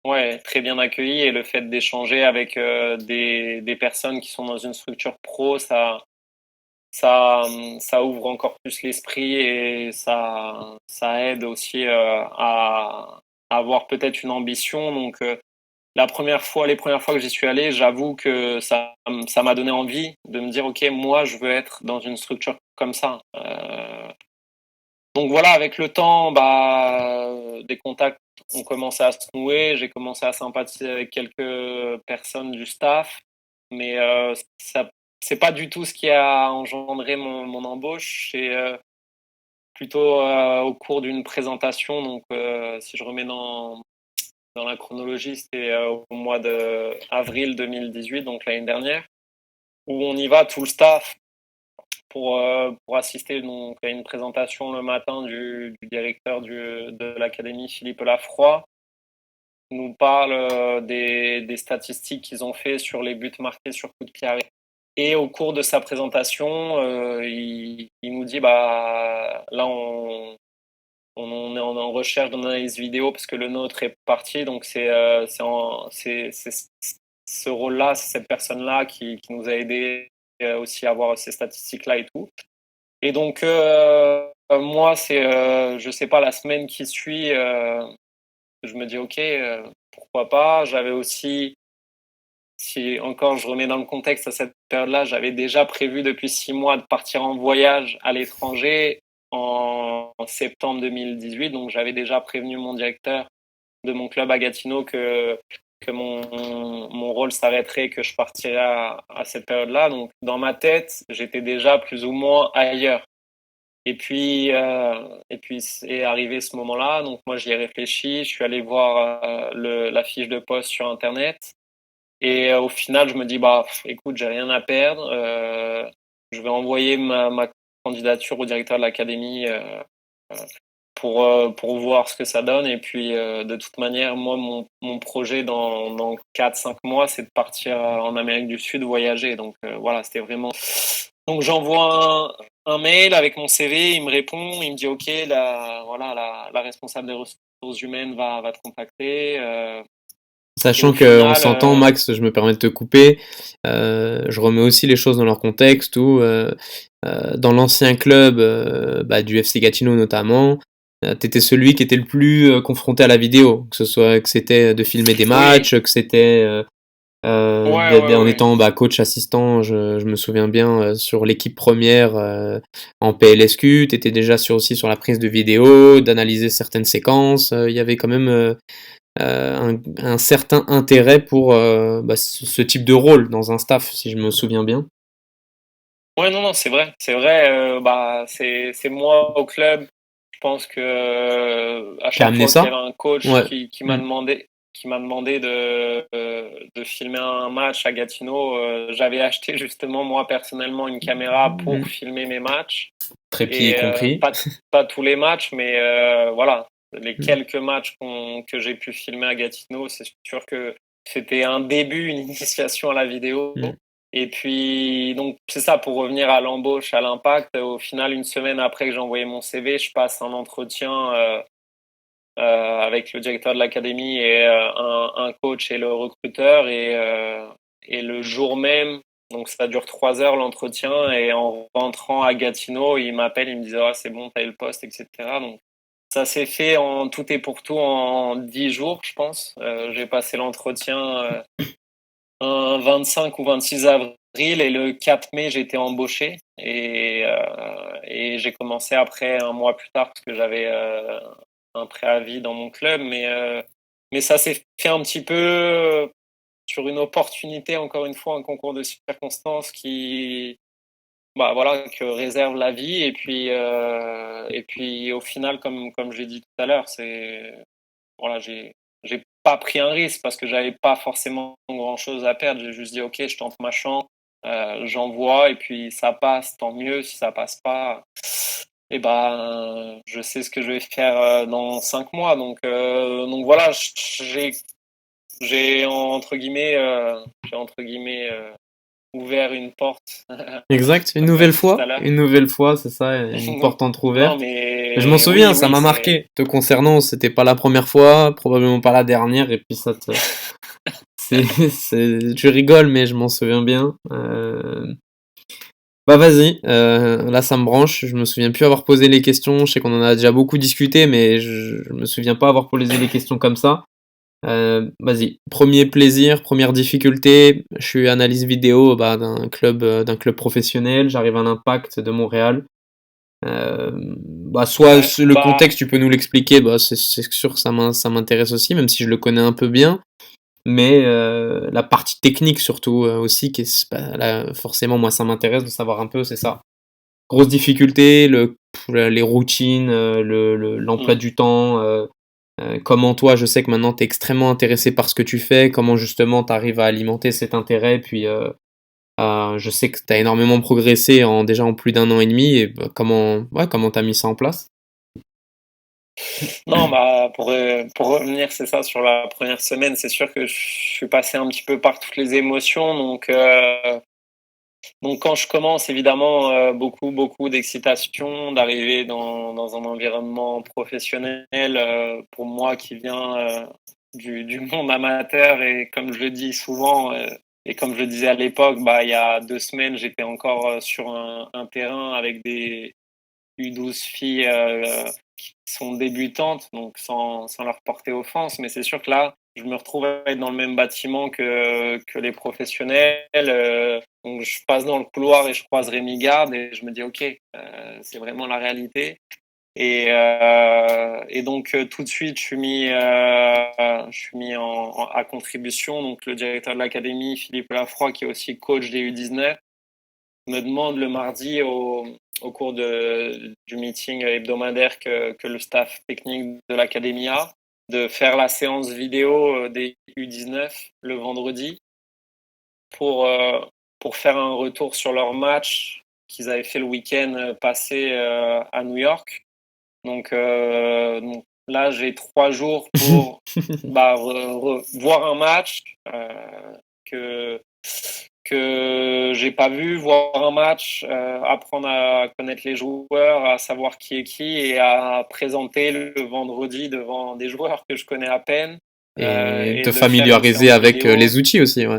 [SPEAKER 2] ouais, très bien accueilli et le fait d'échanger avec des personnes qui sont dans une structure pro, ça, ça ouvre encore plus l'esprit et ça aide aussi à avoir peut-être une ambition. Donc, les premières fois que j'y suis allé, j'avoue que ça m'a donné envie de me dire, OK, moi, je veux être dans une structure comme ça. Donc voilà, avec le temps, des contacts ont commencé à se nouer. J'ai commencé à sympathiser avec quelques personnes du staff, mais ça, c'est pas du tout ce qui a engendré mon embauche. C'est plutôt au cours d'une présentation. Donc, si je remets dans la chronologie, c'était au mois d'avril 2018, donc l'année dernière, où on y va tout le staff pour assister donc, à une présentation le matin du directeur de l'académie, Philippe Lafroy. Il nous parle des statistiques qu'ils ont fait sur les buts marqués sur coup de pied arrêté. Et au cours de sa présentation, il nous dit là on est en recherche d'analyse vidéo parce que le nôtre est parti, donc c'est ce rôle-là, c'est cette personne-là qui nous a aidé aussi à avoir ces statistiques-là et tout. Et donc, moi, je sais pas, la semaine qui suit, je me dis, OK, pourquoi pas. J'avais aussi, si encore je remets dans le contexte à cette période-là, j'avais déjà prévu depuis 6 mois de partir en voyage à l'étranger en septembre 2018. Donc, j'avais déjà prévenu mon directeur de mon club à Gatineau que mon rôle s'arrêterait, que je partirais à cette période-là. Donc, dans ma tête, j'étais déjà plus ou moins ailleurs. Et puis est arrivé ce moment-là. Donc, moi, j'y ai réfléchi. Je suis allé voir la fiche de poste sur Internet. Et au final, je me dis, bah, écoute, j'ai rien à perdre. Je vais envoyer ma candidature au directeur de l'académie pour voir ce que ça donne. Et puis, de toute manière, moi, mon projet dans 4-5 mois, c'est de partir en Amérique du Sud voyager. Donc, voilà, c'était vraiment. Donc, j'envoie un mail avec mon CV, il me répond, il me dit, OK, la responsable des ressources humaines va te contacter. Et
[SPEAKER 1] Sachant
[SPEAKER 2] au
[SPEAKER 1] qu'on
[SPEAKER 2] final,
[SPEAKER 1] s'entend, Max, je me permets de te couper, je remets aussi les choses dans leur contexte où dans l'ancien club du FC Gatineau notamment, t'étais celui qui était le plus confronté à la vidéo, que ce soit que c'était de filmer des
[SPEAKER 2] oui,
[SPEAKER 1] matchs, que c'était
[SPEAKER 2] ouais,
[SPEAKER 1] en
[SPEAKER 2] ouais.
[SPEAKER 1] étant coach assistant, je me souviens bien sur l'équipe première en PLSQ, t'étais déjà aussi sur la prise de vidéo, d'analyser certaines séquences, il y avait quand même un certain intérêt pour ce type de rôle dans un staff, si je me souviens bien.
[SPEAKER 2] Ouais, non, non, c'est vrai. Bah, c'est moi au club. Je pense que à
[SPEAKER 1] Qui a
[SPEAKER 2] chaque
[SPEAKER 1] amené
[SPEAKER 2] fois qu'il y avait
[SPEAKER 1] ça?
[SPEAKER 2] un coach
[SPEAKER 1] Ouais.
[SPEAKER 2] qui m'a
[SPEAKER 1] Mm.
[SPEAKER 2] demandé de filmer un match à Gatineau, j'avais acheté justement moi personnellement une caméra pour
[SPEAKER 1] Mm.
[SPEAKER 2] filmer mes matchs.
[SPEAKER 1] Trépied y
[SPEAKER 2] Et
[SPEAKER 1] compris.
[SPEAKER 2] pas tous les matchs, mais voilà, les
[SPEAKER 1] Mm.
[SPEAKER 2] quelques matchs que j'ai pu filmer à Gatineau, c'est sûr que c'était un début, une initiation à la vidéo.
[SPEAKER 1] Mm.
[SPEAKER 2] Et puis, donc, c'est ça, pour revenir à l'embauche, à l'Impact, au final, une semaine après que j'ai envoyé mon CV, je passe un entretien avec le directeur de l'académie et un coach et le recruteur. Et le jour même, donc ça dure 3 heures l'entretien, et en rentrant à Gatineau, il m'appelle, il me dit ah, c'est bon, t'as eu le poste, etc. Donc ça s'est fait en tout et pour tout en 10 jours, je pense. J'ai passé l'entretien un 25 ou 26 avril, et le 4 mai, j'ai été embauché. Et j'ai commencé après un mois plus tard parce que j'avais un préavis dans mon club. Mais ça s'est fait un petit peu sur une opportunité, encore une fois, un concours de circonstances bah voilà, que réserve la vie. Et puis au final, comme j'ai dit tout à l'heure, voilà, j'ai pas pris un risque parce que j'avais pas forcément grand chose à perdre. J'ai juste dit ok, je tente ma chance, j'envoie, et puis ça passe, tant mieux. Si ça passe pas, et ben je sais ce que je vais faire dans 5 mois. Donc voilà, j'ai entre guillemets ouvert une porte,
[SPEAKER 1] Exact,
[SPEAKER 2] comme tu as dit tout à l'heure.
[SPEAKER 1] une nouvelle fois, c'est ça, une porte
[SPEAKER 2] Non,
[SPEAKER 1] entrouverte. Je m'en
[SPEAKER 2] mais
[SPEAKER 1] souviens,
[SPEAKER 2] oui,
[SPEAKER 1] ça
[SPEAKER 2] oui,
[SPEAKER 1] m'a
[SPEAKER 2] c'est.
[SPEAKER 1] marqué. Te concernant, c'était pas la première fois, probablement pas la dernière, et puis tu rigoles, mais je m'en souviens bien. Bah vas-y, là ça me branche, je me souviens plus avoir posé les questions, je sais qu'on en a déjà beaucoup discuté, mais je me souviens pas avoir posé les questions comme ça. Vas-y, premier plaisir, première difficulté, je suis analyse vidéo d'un club professionnel, j'arrive à l'Impact de Montréal. Soit
[SPEAKER 2] Ouais,
[SPEAKER 1] le
[SPEAKER 2] bah.
[SPEAKER 1] contexte, tu peux nous l'expliquer, c'est sûr que ça m'intéresse aussi, même si je le connais un peu bien. Mais la partie technique surtout aussi, là, forcément moi ça m'intéresse de savoir un peu, c'est ça. Grosse difficulté, les routines, l'emploi
[SPEAKER 2] Hmm.
[SPEAKER 1] du temps, comment toi, je sais que maintenant tu es extrêmement intéressé par ce que tu fais, comment justement tu arrives à alimenter cet intérêt, puis je sais que tu as énormément progressé déjà en plus d'un an et demi, et comment tu as mis ça en place?
[SPEAKER 2] Non, bah pour revenir, c'est ça, sur la première semaine, c'est sûr que je suis passé un petit peu par toutes les émotions. Donc quand je commence, évidemment, beaucoup d'excitation d'arriver dans un environnement professionnel, pour moi qui viens du monde amateur. Et comme je le dis souvent, et comme je le disais à l'époque, il y a 2 semaines, j'étais encore sur un terrain avec des U12 filles qui sont débutantes, donc sans leur porter offense. Mais c'est sûr que là, je me retrouve à être dans le même bâtiment que les professionnels. Donc je passe dans le couloir et je croise Rémi Garde et je me dis, OK, c'est vraiment la réalité. Et donc tout de suite, je suis mis à contribution. Donc le directeur de l'académie, Philippe Lafroy, qui est aussi coach des U19, me demande le mardi au cours du meeting hebdomadaire que le staff technique de l'académie a, de faire la séance vidéo des U19 le vendredi pour, euh, pour faire un retour sur leur match qu'ils avaient fait le week-end passé à New York. Donc là, j'ai 3 jours pour voir un match que que j'ai pas vu, voir un match, apprendre à connaître les joueurs, à savoir qui est qui et à présenter le vendredi devant des joueurs que je connais à peine
[SPEAKER 3] Et
[SPEAKER 2] et
[SPEAKER 3] te
[SPEAKER 2] de faire une
[SPEAKER 3] familiariser
[SPEAKER 2] séance
[SPEAKER 3] avec
[SPEAKER 2] vidéo.
[SPEAKER 3] les outils aussi, ouais.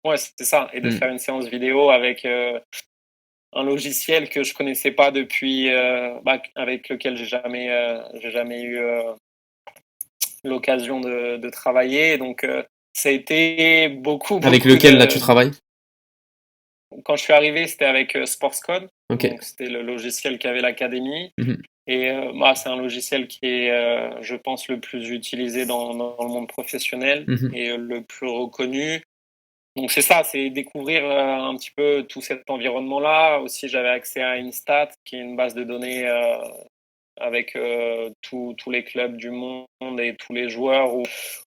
[SPEAKER 2] Ouais, c'est ça. Et de faire une séance vidéo avec un logiciel que je connaissais pas depuis, avec lequel j'ai jamais eu l'occasion de travailler. Donc, ça a été beaucoup,
[SPEAKER 3] Avec
[SPEAKER 2] beaucoup
[SPEAKER 3] lequel là tu
[SPEAKER 2] de.
[SPEAKER 3] travailles?
[SPEAKER 2] Quand je suis arrivé, c'était avec SportsCode.
[SPEAKER 3] Ok.
[SPEAKER 2] Donc, c'était le logiciel qu'avait l'académie.
[SPEAKER 3] Mhm.
[SPEAKER 2] Et c'est un logiciel qui est, je pense, le plus utilisé dans le monde professionnel
[SPEAKER 3] Mhm.
[SPEAKER 2] et le plus reconnu. Donc c'est ça, c'est découvrir un petit peu tout cet environnement-là. Aussi, j'avais accès à Instat, qui est une base de données avec tous les clubs du monde et tous les joueurs,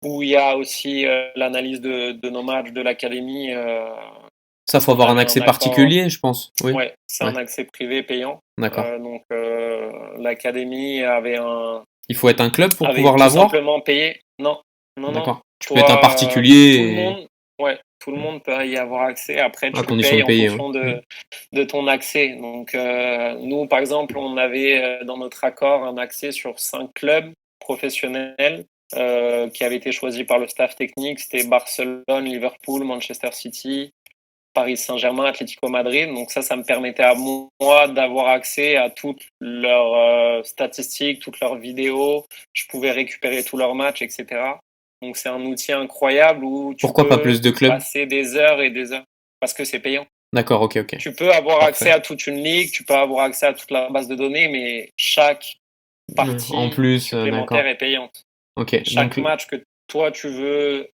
[SPEAKER 2] où il y a aussi l'analyse de nos matchs de l'académie.
[SPEAKER 3] Ça, faut
[SPEAKER 2] On
[SPEAKER 3] avoir un
[SPEAKER 2] avait un
[SPEAKER 3] accès
[SPEAKER 2] accord.
[SPEAKER 3] particulier, je pense. Oui.
[SPEAKER 2] Ouais, c'est
[SPEAKER 3] Ouais.
[SPEAKER 2] un accès privé payant.
[SPEAKER 3] D'accord.
[SPEAKER 2] Donc l'académie
[SPEAKER 3] Il faut être un club pour
[SPEAKER 2] avait
[SPEAKER 3] pouvoir
[SPEAKER 2] tout
[SPEAKER 3] l'avoir?
[SPEAKER 2] simplement payé. Non, non, non.
[SPEAKER 3] D'accord. Tu peux être un
[SPEAKER 2] Toi, tout le
[SPEAKER 3] particulier
[SPEAKER 2] monde, ouais, tout le monde peut y avoir accès. Après,
[SPEAKER 3] à
[SPEAKER 2] tu
[SPEAKER 3] condition de
[SPEAKER 2] payes en
[SPEAKER 3] payer. Ouais.
[SPEAKER 2] fonction de ton accès. Donc, nous, par exemple, on avait dans notre accord un accès sur 5 clubs professionnels qui avaient été choisis par le staff technique. C'était Barcelone, Liverpool, Manchester City, Paris Saint-Germain, Atlético Madrid. Donc ça me permettait à moi d'avoir accès à toutes leurs statistiques, toutes leurs vidéos. Je pouvais récupérer tous leurs matchs, etc. Donc c'est un outil incroyable où tu
[SPEAKER 3] Pourquoi pas
[SPEAKER 2] peux
[SPEAKER 3] plus de clubs?
[SPEAKER 2] passer des heures et des heures parce que c'est payant.
[SPEAKER 3] D'accord, ok.
[SPEAKER 2] Tu peux avoir accès
[SPEAKER 3] Parfait.
[SPEAKER 2] à toute une ligue, tu peux avoir accès à toute la base de données, mais chaque
[SPEAKER 3] En
[SPEAKER 2] partie
[SPEAKER 3] plus,
[SPEAKER 2] supplémentaire
[SPEAKER 3] d'accord.
[SPEAKER 2] est payante.
[SPEAKER 3] Ok.
[SPEAKER 2] Chaque match que toi tu veux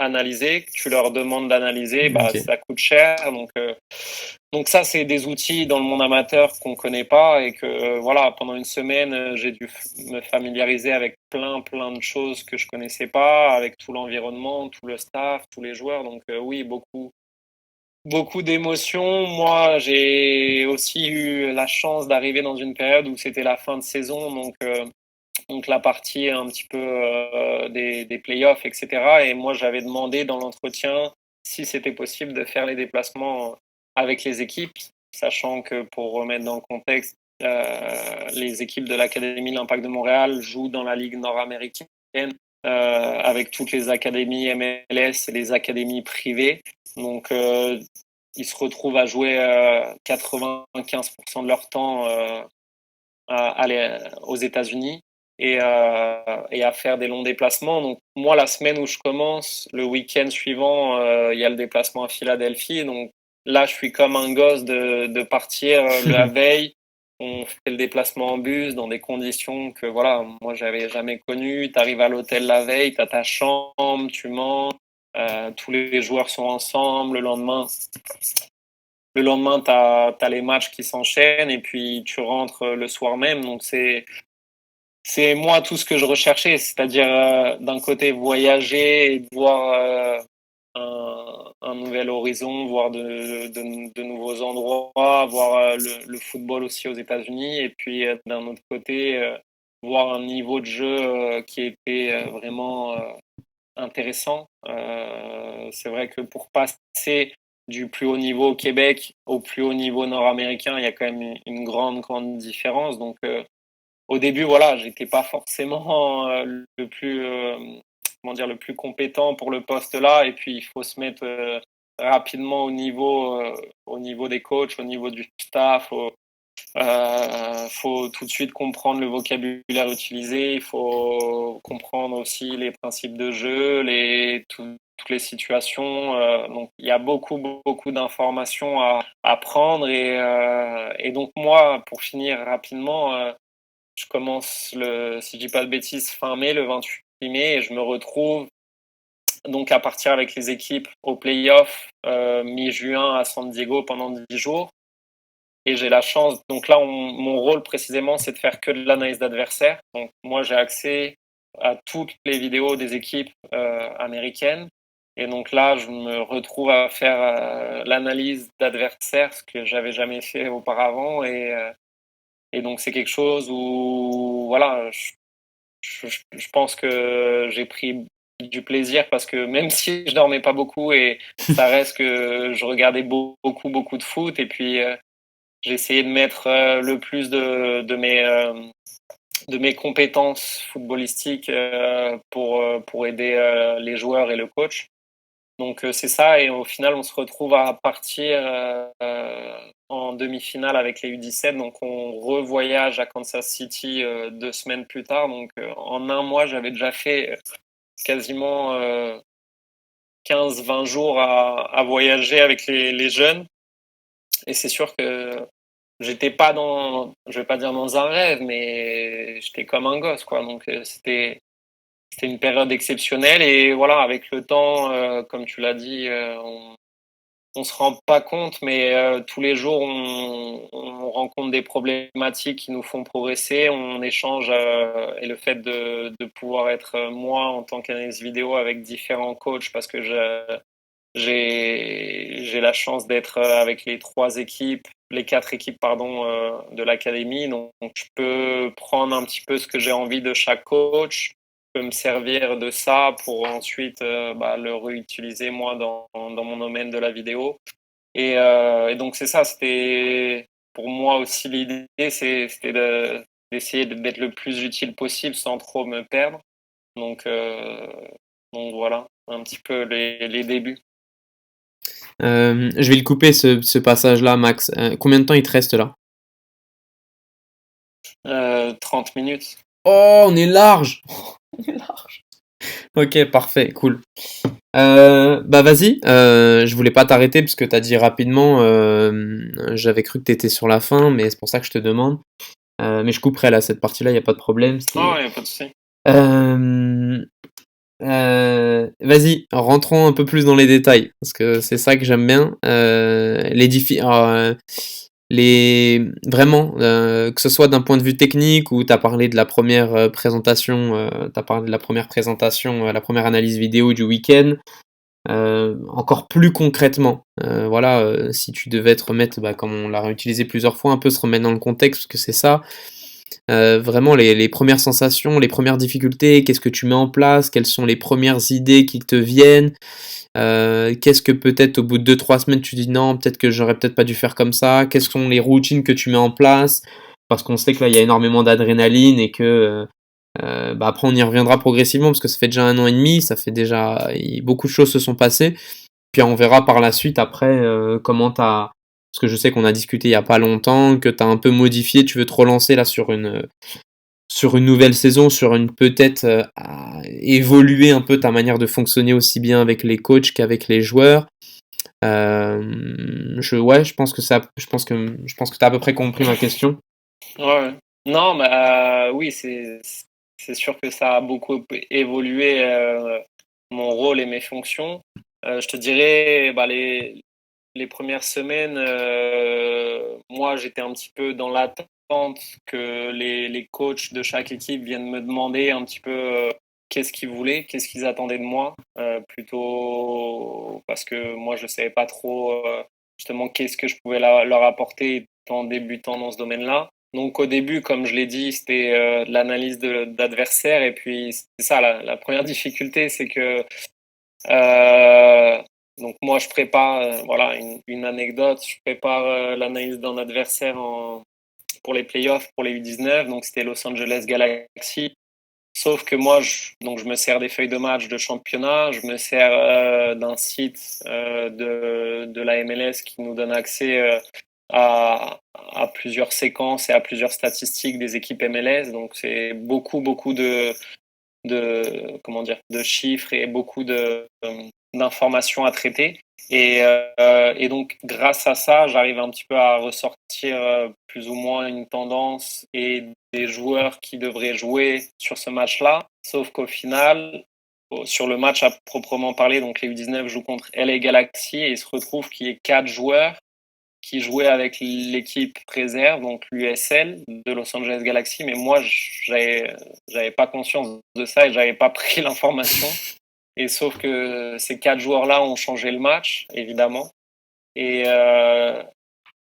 [SPEAKER 2] analyser, que tu leur demandes d'analyser,
[SPEAKER 3] Ok.
[SPEAKER 2] ça coûte cher. Donc ça, c'est des outils dans le monde amateur qu'on connaît pas et que voilà, pendant une semaine, j'ai dû me familiariser avec plein de choses que je connaissais pas, avec tout l'environnement, tout le staff, tous les joueurs. Donc oui, beaucoup d'émotions. Moi, j'ai aussi eu la chance d'arriver dans une période où c'était la fin de saison, donc la partie un petit peu des playoffs, etc. Et moi, j'avais demandé dans l'entretien si c'était possible de faire les déplacements avec les équipes, sachant que pour remettre dans le contexte, les équipes de l'Académie L'Impact de Montréal jouent dans la Ligue nord-américaine avec toutes les académies MLS et les académies privées. Donc, ils se retrouvent à jouer 95% de leur temps aux États-Unis et à faire des longs déplacements. Donc moi, la semaine où je commence, le week-end suivant, il y a le déplacement à Philadelphie. Donc là, je suis comme un gosse de partir la veille. On fait le déplacement en bus dans des conditions que voilà, moi j'avais jamais connues. Tu arrives à l'hôtel la veille, tu as ta chambre, tu manges, tous les joueurs sont ensemble. Le lendemain, tu as les matchs qui s'enchaînent et puis tu rentres le soir même. Donc c'est moi tout ce que je recherchais, c'est-à-dire d'un côté voyager et voir un nouvel horizon, voir de nouveaux endroits, voir le football aussi aux États-Unis, et puis d'un autre côté voir un niveau de jeu qui était vraiment intéressant. C'est vrai que pour passer du plus haut niveau au Québec au plus haut niveau nord-américain, il y a quand même une grande différence. Donc au début, voilà, j'étais pas forcément le plus compétent pour le poste là, et puis il faut se mettre rapidement au niveau des coachs, au niveau du staff. Faut tout de suite comprendre le vocabulaire utilisé, il faut comprendre aussi les principes de jeu, toutes les situations. Donc il y a beaucoup d'informations à prendre, et donc moi, pour finir rapidement, je commence si je dis pas de bêtises, fin mai, le 28 mai, et je me retrouve donc à partir avec les équipes au play-off mi-juin à San Diego pendant 10 jours. Et j'ai la chance, donc là, mon rôle précisément, c'est de faire que de l'analyse d'adversaires. Donc moi, j'ai accès à toutes les vidéos des équipes américaines. Et donc là, je me retrouve à faire l'analyse d'adversaires, ce que j'avais jamais fait auparavant. Et donc c'est quelque chose où, voilà, je pense que j'ai pris du plaisir, parce que même si je dormais pas beaucoup, et ça reste que je regardais beaucoup de foot, et puis j'ai essayé de mettre le plus de mes compétences footballistiques pour aider les joueurs et le coach. Donc c'est ça, et au final on se retrouve à partir en demi-finale avec les U17. Donc on revoyage à Kansas City 2 semaines plus tard. Donc en un mois, j'avais déjà fait quasiment 15-20 jours à voyager avec les jeunes. Et c'est sûr que j'étais pas je vais pas dire dans un rêve, mais j'étais comme un gosse, quoi. Donc c'était une période exceptionnelle, et voilà, avec le temps, comme tu l'as dit, on se rend pas compte, mais tous les jours on rencontre des problématiques qui nous font progresser, on échange, et le fait de pouvoir être moi en tant qu'analyste vidéo avec différents coachs, parce que j'ai la chance d'être avec les 4 équipes, pardon, de l'académie. Donc je peux prendre un petit peu ce que j'ai envie de chaque coach, je peux me servir de ça pour ensuite le réutiliser moi dans mon domaine de la vidéo. Et donc c'est ça, c'était pour moi aussi l'idée, c'était d'essayer d'être le plus utile possible sans trop me perdre. Donc voilà, un petit peu les débuts.
[SPEAKER 3] Je vais le couper ce passage-là, Max. Combien de temps il te reste là?
[SPEAKER 2] 30 minutes.
[SPEAKER 3] Oh, on est large! On est large. Ok, parfait, cool. Bah vas-y, je voulais pas t'arrêter parce que t'as dit rapidement, j'avais cru que t'étais sur la fin, mais c'est pour ça que je te demande. Mais je couperai là, cette partie-là, y a pas de problème.
[SPEAKER 2] Oh, y a pas de souci.
[SPEAKER 3] Vas-y, rentrons un peu plus dans les détails, parce que c'est ça que j'aime bien. Vraiment, que ce soit d'un point de vue technique, où tu as parlé de la première présentation, la première analyse vidéo du week-end, encore plus concrètement, voilà, si tu devais te remettre, comme on l'a réutilisé plusieurs fois, un peu se remettre dans le contexte, parce que c'est ça. Vraiment les premières sensations, les premières difficultés, qu'est-ce que tu mets en place, quelles sont les premières idées qui te viennent, qu'est-ce que peut-être au bout de 2-3 semaines tu dis non, peut-être que j'aurais peut-être pas dû faire comme ça, quelles sont les routines que tu mets en place, parce qu'on sait que là il y a énormément d'adrénaline, et que après on y reviendra progressivement, parce que ça fait déjà 1 an et demi, beaucoup de choses se sont passées, puis on verra par la suite après comment t'as. Parce que je sais qu'on a discuté il y a pas longtemps, que tu as un peu modifié, tu veux te relancer là sur une nouvelle saison, peut-être à évoluer un peu ta manière de fonctionner aussi bien avec les coachs qu'avec les joueurs. Je pense que tu as à peu près compris ma question.
[SPEAKER 2] Ouais. Non, mais oui, c'est sûr que ça a beaucoup évolué, mon rôle et mes fonctions. Je te dirais, les premières semaines, moi, j'étais un petit peu dans l'attente que les coachs de chaque équipe viennent me demander un petit peu qu'est-ce qu'ils voulaient, qu'est-ce qu'ils attendaient de moi, plutôt parce que moi, je ne savais pas trop justement qu'est-ce que je pouvais leur apporter en débutant dans ce domaine-là. Donc au début, comme je l'ai dit, c'était de l'analyse d'adversaires, et puis c'est ça, la première difficulté, c'est que donc moi, je prépare, voilà, une anecdote. Je prépare l'analyse d'un adversaire pour les playoffs, pour les U19. Donc c'était Los Angeles Galaxy. Sauf que moi, donc je me sers des feuilles de match de championnat, je me sers d'un site de la MLS qui nous donne accès à plusieurs séquences et à plusieurs statistiques des équipes MLS. Donc c'est beaucoup comment dire, de chiffres et beaucoup d'informations à traiter. Et donc, grâce à ça, j'arrive un petit peu à ressortir plus ou moins une tendance et des joueurs qui devraient jouer sur ce match-là. Sauf qu'au final, sur le match à proprement parler, donc les U19 jouent contre LA Galaxy et il se retrouve qu'il y ait 4 joueurs qui jouaient avec l'équipe réserve, donc l'USL de Los Angeles Galaxy. Mais moi, j'avais pas conscience de ça et j'avais pas pris l'information. Et sauf que ces 4 joueurs-là ont changé le match, évidemment. Et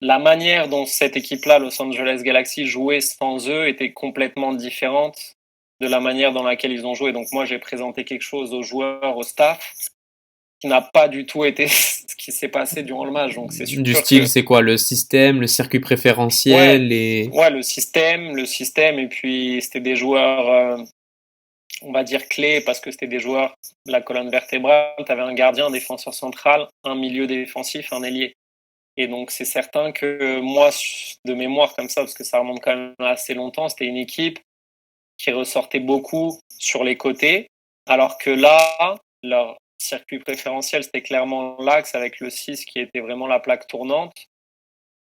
[SPEAKER 2] la manière dont cette équipe-là, Los Angeles Galaxy, jouait sans eux était complètement différente de la manière dans laquelle ils ont joué. Donc moi, j'ai présenté quelque chose aux joueurs, au staff, qui n'a pas du tout été ce qui s'est passé durant le match. Donc c'est sûr
[SPEAKER 3] Du style,
[SPEAKER 2] que
[SPEAKER 3] c'est quoi? Le système, le circuit préférentiel et...
[SPEAKER 2] ouais, le système, et puis c'était des joueurs, on va dire clés, parce que c'était des joueurs de la colonne vertébrale. Tu avais un gardien, un défenseur central, un milieu défensif, un ailier. Et donc c'est certain que moi, de mémoire comme ça, parce que ça remonte quand même assez longtemps, c'était une équipe qui ressortait beaucoup sur les côtés, alors que là, leur circuit préférentiel, c'était clairement l'axe avec le 6 qui était vraiment la plaque tournante.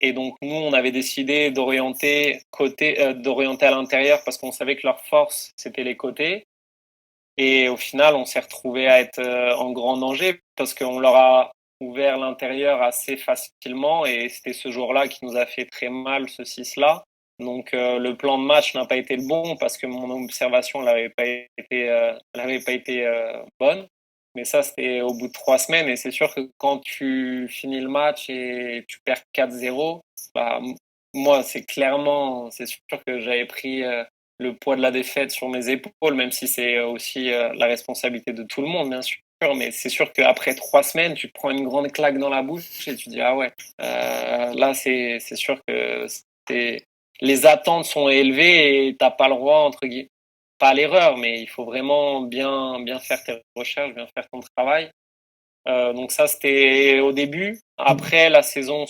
[SPEAKER 2] Et donc nous, on avait décidé d'orienter à l'intérieur parce qu'on savait que leur force, c'était les côtés. Et au final, on s'est retrouvé à être en grand danger parce qu'on leur a ouvert l'intérieur assez facilement et c'était ce jour-là qui nous a fait très mal, ce 6-là. Donc le plan de match n'a pas été le bon parce que mon observation n'avait pas été bonne. Mais ça, c'était au bout de 3 semaines. Et c'est sûr que quand tu finis le match et tu perds 4-0, bah, moi, c'est sûr que j'avais pris le poids de la défaite sur mes épaules, même si c'est aussi la responsabilité de tout le monde, bien sûr. Mais c'est sûr qu'après 3 semaines, tu te prends une grande claque dans la bouche et tu dis, ah ouais, là, c'est sûr que les attentes sont élevées et t'as pas le droit, entre guillemets, pas à l'erreur, mais il faut vraiment bien faire tes recherches, bien faire ton travail. Donc ça, c'était au début. Après, la saison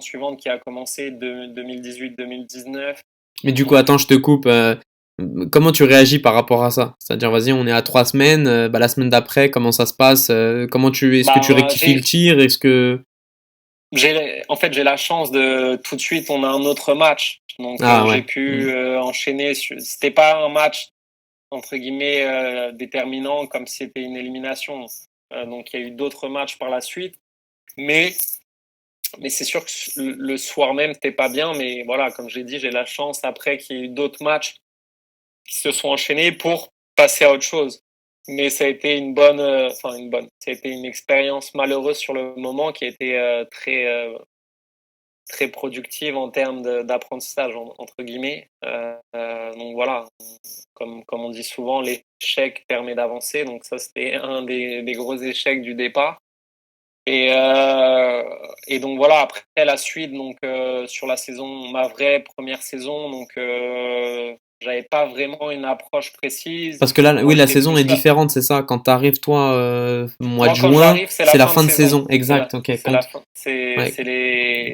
[SPEAKER 2] suivante qui a commencé, 2018-2019.
[SPEAKER 3] Mais du coup, attends, je te coupe. Comment tu réagis par rapport à ça? C'est-à-dire, vas-y, on est à 3 semaines. La semaine d'après, comment ça se passe? Est-ce que tu rectifies le tir? Est-ce que...
[SPEAKER 2] En fait, j'ai la chance de tout de suite, on a un autre match. Donc, j'ai pu enchaîner. C'était pas un match entre guillemets déterminant comme si c'était une élimination. Donc il y a eu d'autres matchs par la suite, mais c'est sûr que le soir même c'était pas bien, mais voilà, comme j'ai dit, j'ai la chance après qu'il y ait eu d'autres matchs qui se sont enchaînés pour passer à autre chose. Mais ça a été ça a été une expérience malheureuse sur le moment qui a été très productive en termes d'apprentissage, entre guillemets. Donc voilà, comme on dit souvent, l'échec permet d'avancer. Donc ça, c'était un des gros échecs du départ. Et donc voilà, après la suite, donc sur la saison, ma vraie première saison, donc j'avais pas vraiment une approche précise.
[SPEAKER 3] Parce que là, oui, la saison est différente, c'est ça. Quand t'arrives, toi, mois de juin, c'est la fin de saison. Exact, ok.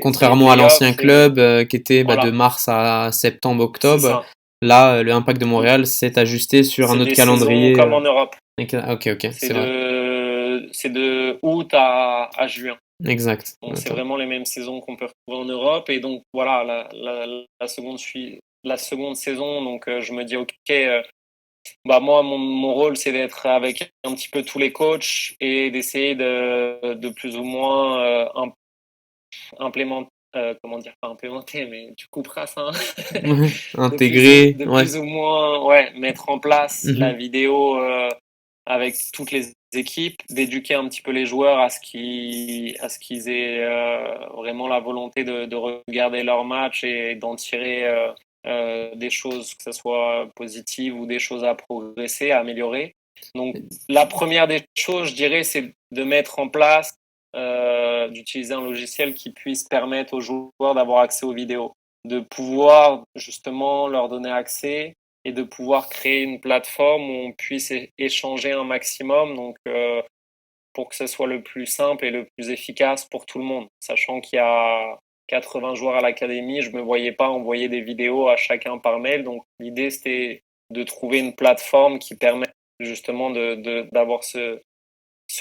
[SPEAKER 3] Contrairement à l'ancien club qui était de mars à septembre, octobre, là, le Impact de Montréal s'est ajusté sur un autre calendrier.
[SPEAKER 2] Comme en Europe.
[SPEAKER 3] Ok, c'est vrai.
[SPEAKER 2] C'est de août à juin.
[SPEAKER 3] Exact.
[SPEAKER 2] Donc c'est vraiment les mêmes saisons qu'on peut retrouver en Europe. Et donc voilà, la seconde saison, donc je me dis ok, moi mon rôle c'est d'être avec un petit peu tous les coachs et d'essayer de plus ou moins implémenter. Comment dire, pas implémenter, mais tu couperas ça.
[SPEAKER 3] Intégrer.
[SPEAKER 2] De plus ou moins, mettre en place la vidéo avec toutes les équipes, d'éduquer un petit peu les joueurs à ce qu'ils aient vraiment la volonté de regarder leur match et d'en tirer des choses, que ce soit positives ou des choses à progresser, à améliorer. Donc la première des choses, je dirais, c'est de mettre en place, d'utiliser un logiciel qui puisse permettre aux joueurs d'avoir accès aux vidéos, de pouvoir justement leur donner accès et de pouvoir créer une plateforme où on puisse échanger un maximum, donc pour que ce soit le plus simple et le plus efficace pour tout le monde. Sachant qu'il y a 80 joueurs à l'académie, je ne me voyais pas envoyer des vidéos à chacun par mail. Donc l'idée, c'était de trouver une plateforme qui permet justement d'avoir ce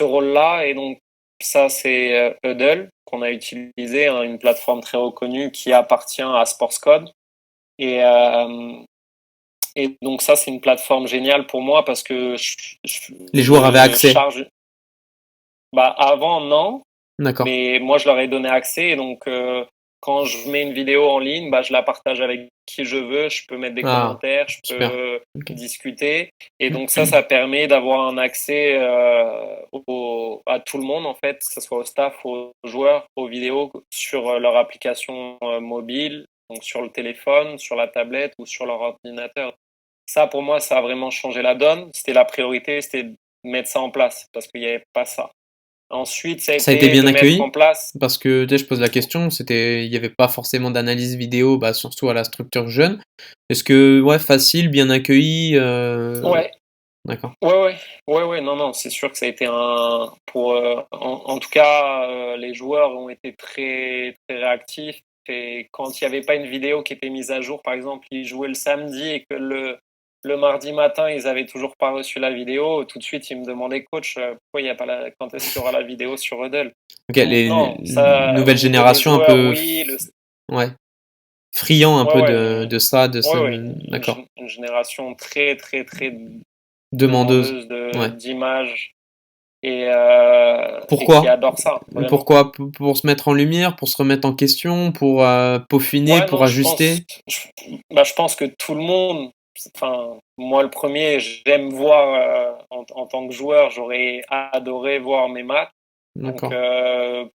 [SPEAKER 2] rôle-là. Et donc ça, c'est Hudl qu'on a utilisé, hein, une plateforme très reconnue qui appartient à SportsCode. Et donc ça, c'est une plateforme géniale pour moi parce que
[SPEAKER 3] Les joueurs avaient accès.
[SPEAKER 2] Avant, non.
[SPEAKER 3] D'accord.
[SPEAKER 2] Mais moi, je leur ai donné accès. Et donc, quand je mets une vidéo en ligne, je la partage avec qui je veux. Je peux mettre des commentaires, je peux discuter. Et donc, ça permet d'avoir un accès à tout le monde, en fait, que ce soit au staff, aux joueurs, aux vidéos, sur leur application mobile, donc sur le téléphone, sur la tablette ou sur leur ordinateur. Ça, pour moi, ça a vraiment changé la donne. C'était la priorité, c'était de mettre ça en place parce qu'il n'y avait pas ça. Ensuite, ça a été
[SPEAKER 3] bien
[SPEAKER 2] de
[SPEAKER 3] accueilli
[SPEAKER 2] mettre en place.
[SPEAKER 3] parce que je pose la question, il n'y avait pas forcément d'analyse vidéo, surtout à la structure jeune. Est-ce que facile, bien accueilli
[SPEAKER 2] Ouais.
[SPEAKER 3] D'accord.
[SPEAKER 2] Ouais, non, c'est sûr que ça a été en tout cas, les joueurs ont été très, très réactifs. Et quand il n'y avait pas une vidéo qui était mise à jour, par exemple, ils jouaient le samedi et que le mardi matin, ils avaient toujours pas reçu la vidéo, tout de suite, ils me demandaient, coach, pourquoi il n'y a pas quand est-ce qu'il y aura la vidéo sur Hudl?
[SPEAKER 3] Ok, les nouvelles générations
[SPEAKER 2] joueurs,
[SPEAKER 3] un peu.
[SPEAKER 2] Oui,
[SPEAKER 3] Ouais. Friand un peu de ça,
[SPEAKER 2] d'accord. Une génération très, très, très
[SPEAKER 3] demandeuse
[SPEAKER 2] d'images et
[SPEAKER 3] pourquoi
[SPEAKER 2] qui adore ça. Vraiment.
[SPEAKER 3] Pourquoi? Pour se mettre en lumière, pour se remettre en question, pour peaufiner, pour ajuster?
[SPEAKER 2] Je pense que tout le monde, enfin, moi le premier, j'aime voir en tant que joueur, j'aurais adoré voir mes matchs.
[SPEAKER 3] D'accord.
[SPEAKER 2] Donc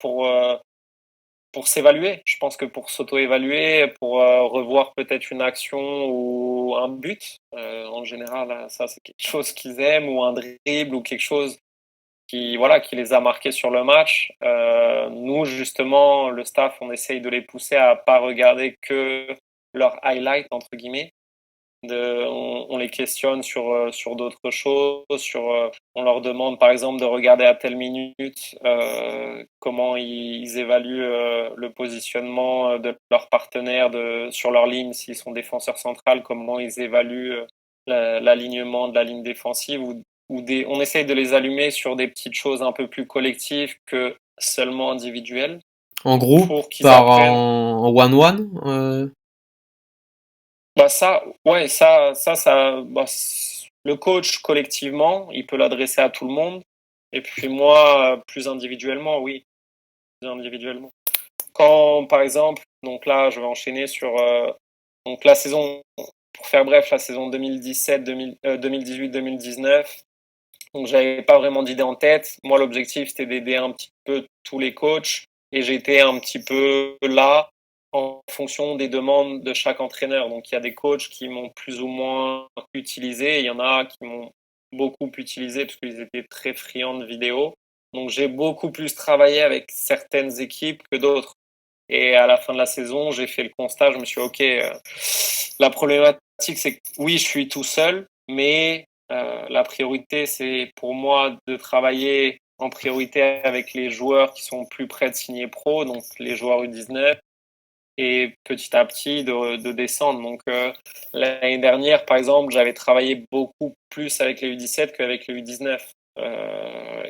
[SPEAKER 2] pour s'évaluer, je pense que pour s'auto-évaluer, pour revoir peut-être une action ou un but, en général, ça c'est quelque chose qu'ils aiment, ou un dribble ou quelque chose qui les a marqués sur le match. Nous, justement, le staff, on essaye de les pousser à pas regarder que leurs highlights, entre guillemets. On les questionne sur d'autres choses, on leur demande par exemple de regarder à telle minute comment ils évaluent le positionnement de leurs partenaires sur leur ligne, s'ils sont défenseurs centrales, comment ils évaluent l'alignement de la ligne défensive, on essaye de les allumer sur des petites choses un peu plus collectives que seulement individuelles.
[SPEAKER 3] En groupe,
[SPEAKER 2] pour qu'ils apprennent.
[SPEAKER 3] En one-one
[SPEAKER 2] Le coach collectivement, il peut l'adresser à tout le monde. Et puis moi, plus individuellement, oui. Plus individuellement. Quand, par exemple, donc là, je vais enchaîner sur donc la saison, pour faire bref, la saison 2018-2019. Donc, j'avais pas vraiment d'idée en tête. Moi, l'objectif, c'était d'aider un petit peu tous les coachs. Et j'étais un petit peu là en fonction des demandes de chaque entraîneur. Donc, il y a des coachs qui m'ont plus ou moins utilisé. Il y en a qui m'ont beaucoup utilisé parce qu'ils étaient très friands de vidéos. Donc, j'ai beaucoup plus travaillé avec certaines équipes que d'autres. Et à la fin de la saison, j'ai fait le constat. Je me suis dit, OK, la problématique, c'est que oui, je suis tout seul, mais la priorité, c'est pour moi de travailler en priorité avec les joueurs qui sont plus près de signer pro, donc les joueurs U19, et petit à petit de descendre. Donc l'année dernière, par exemple, j'avais travaillé beaucoup plus avec les U17 qu'avec les U19.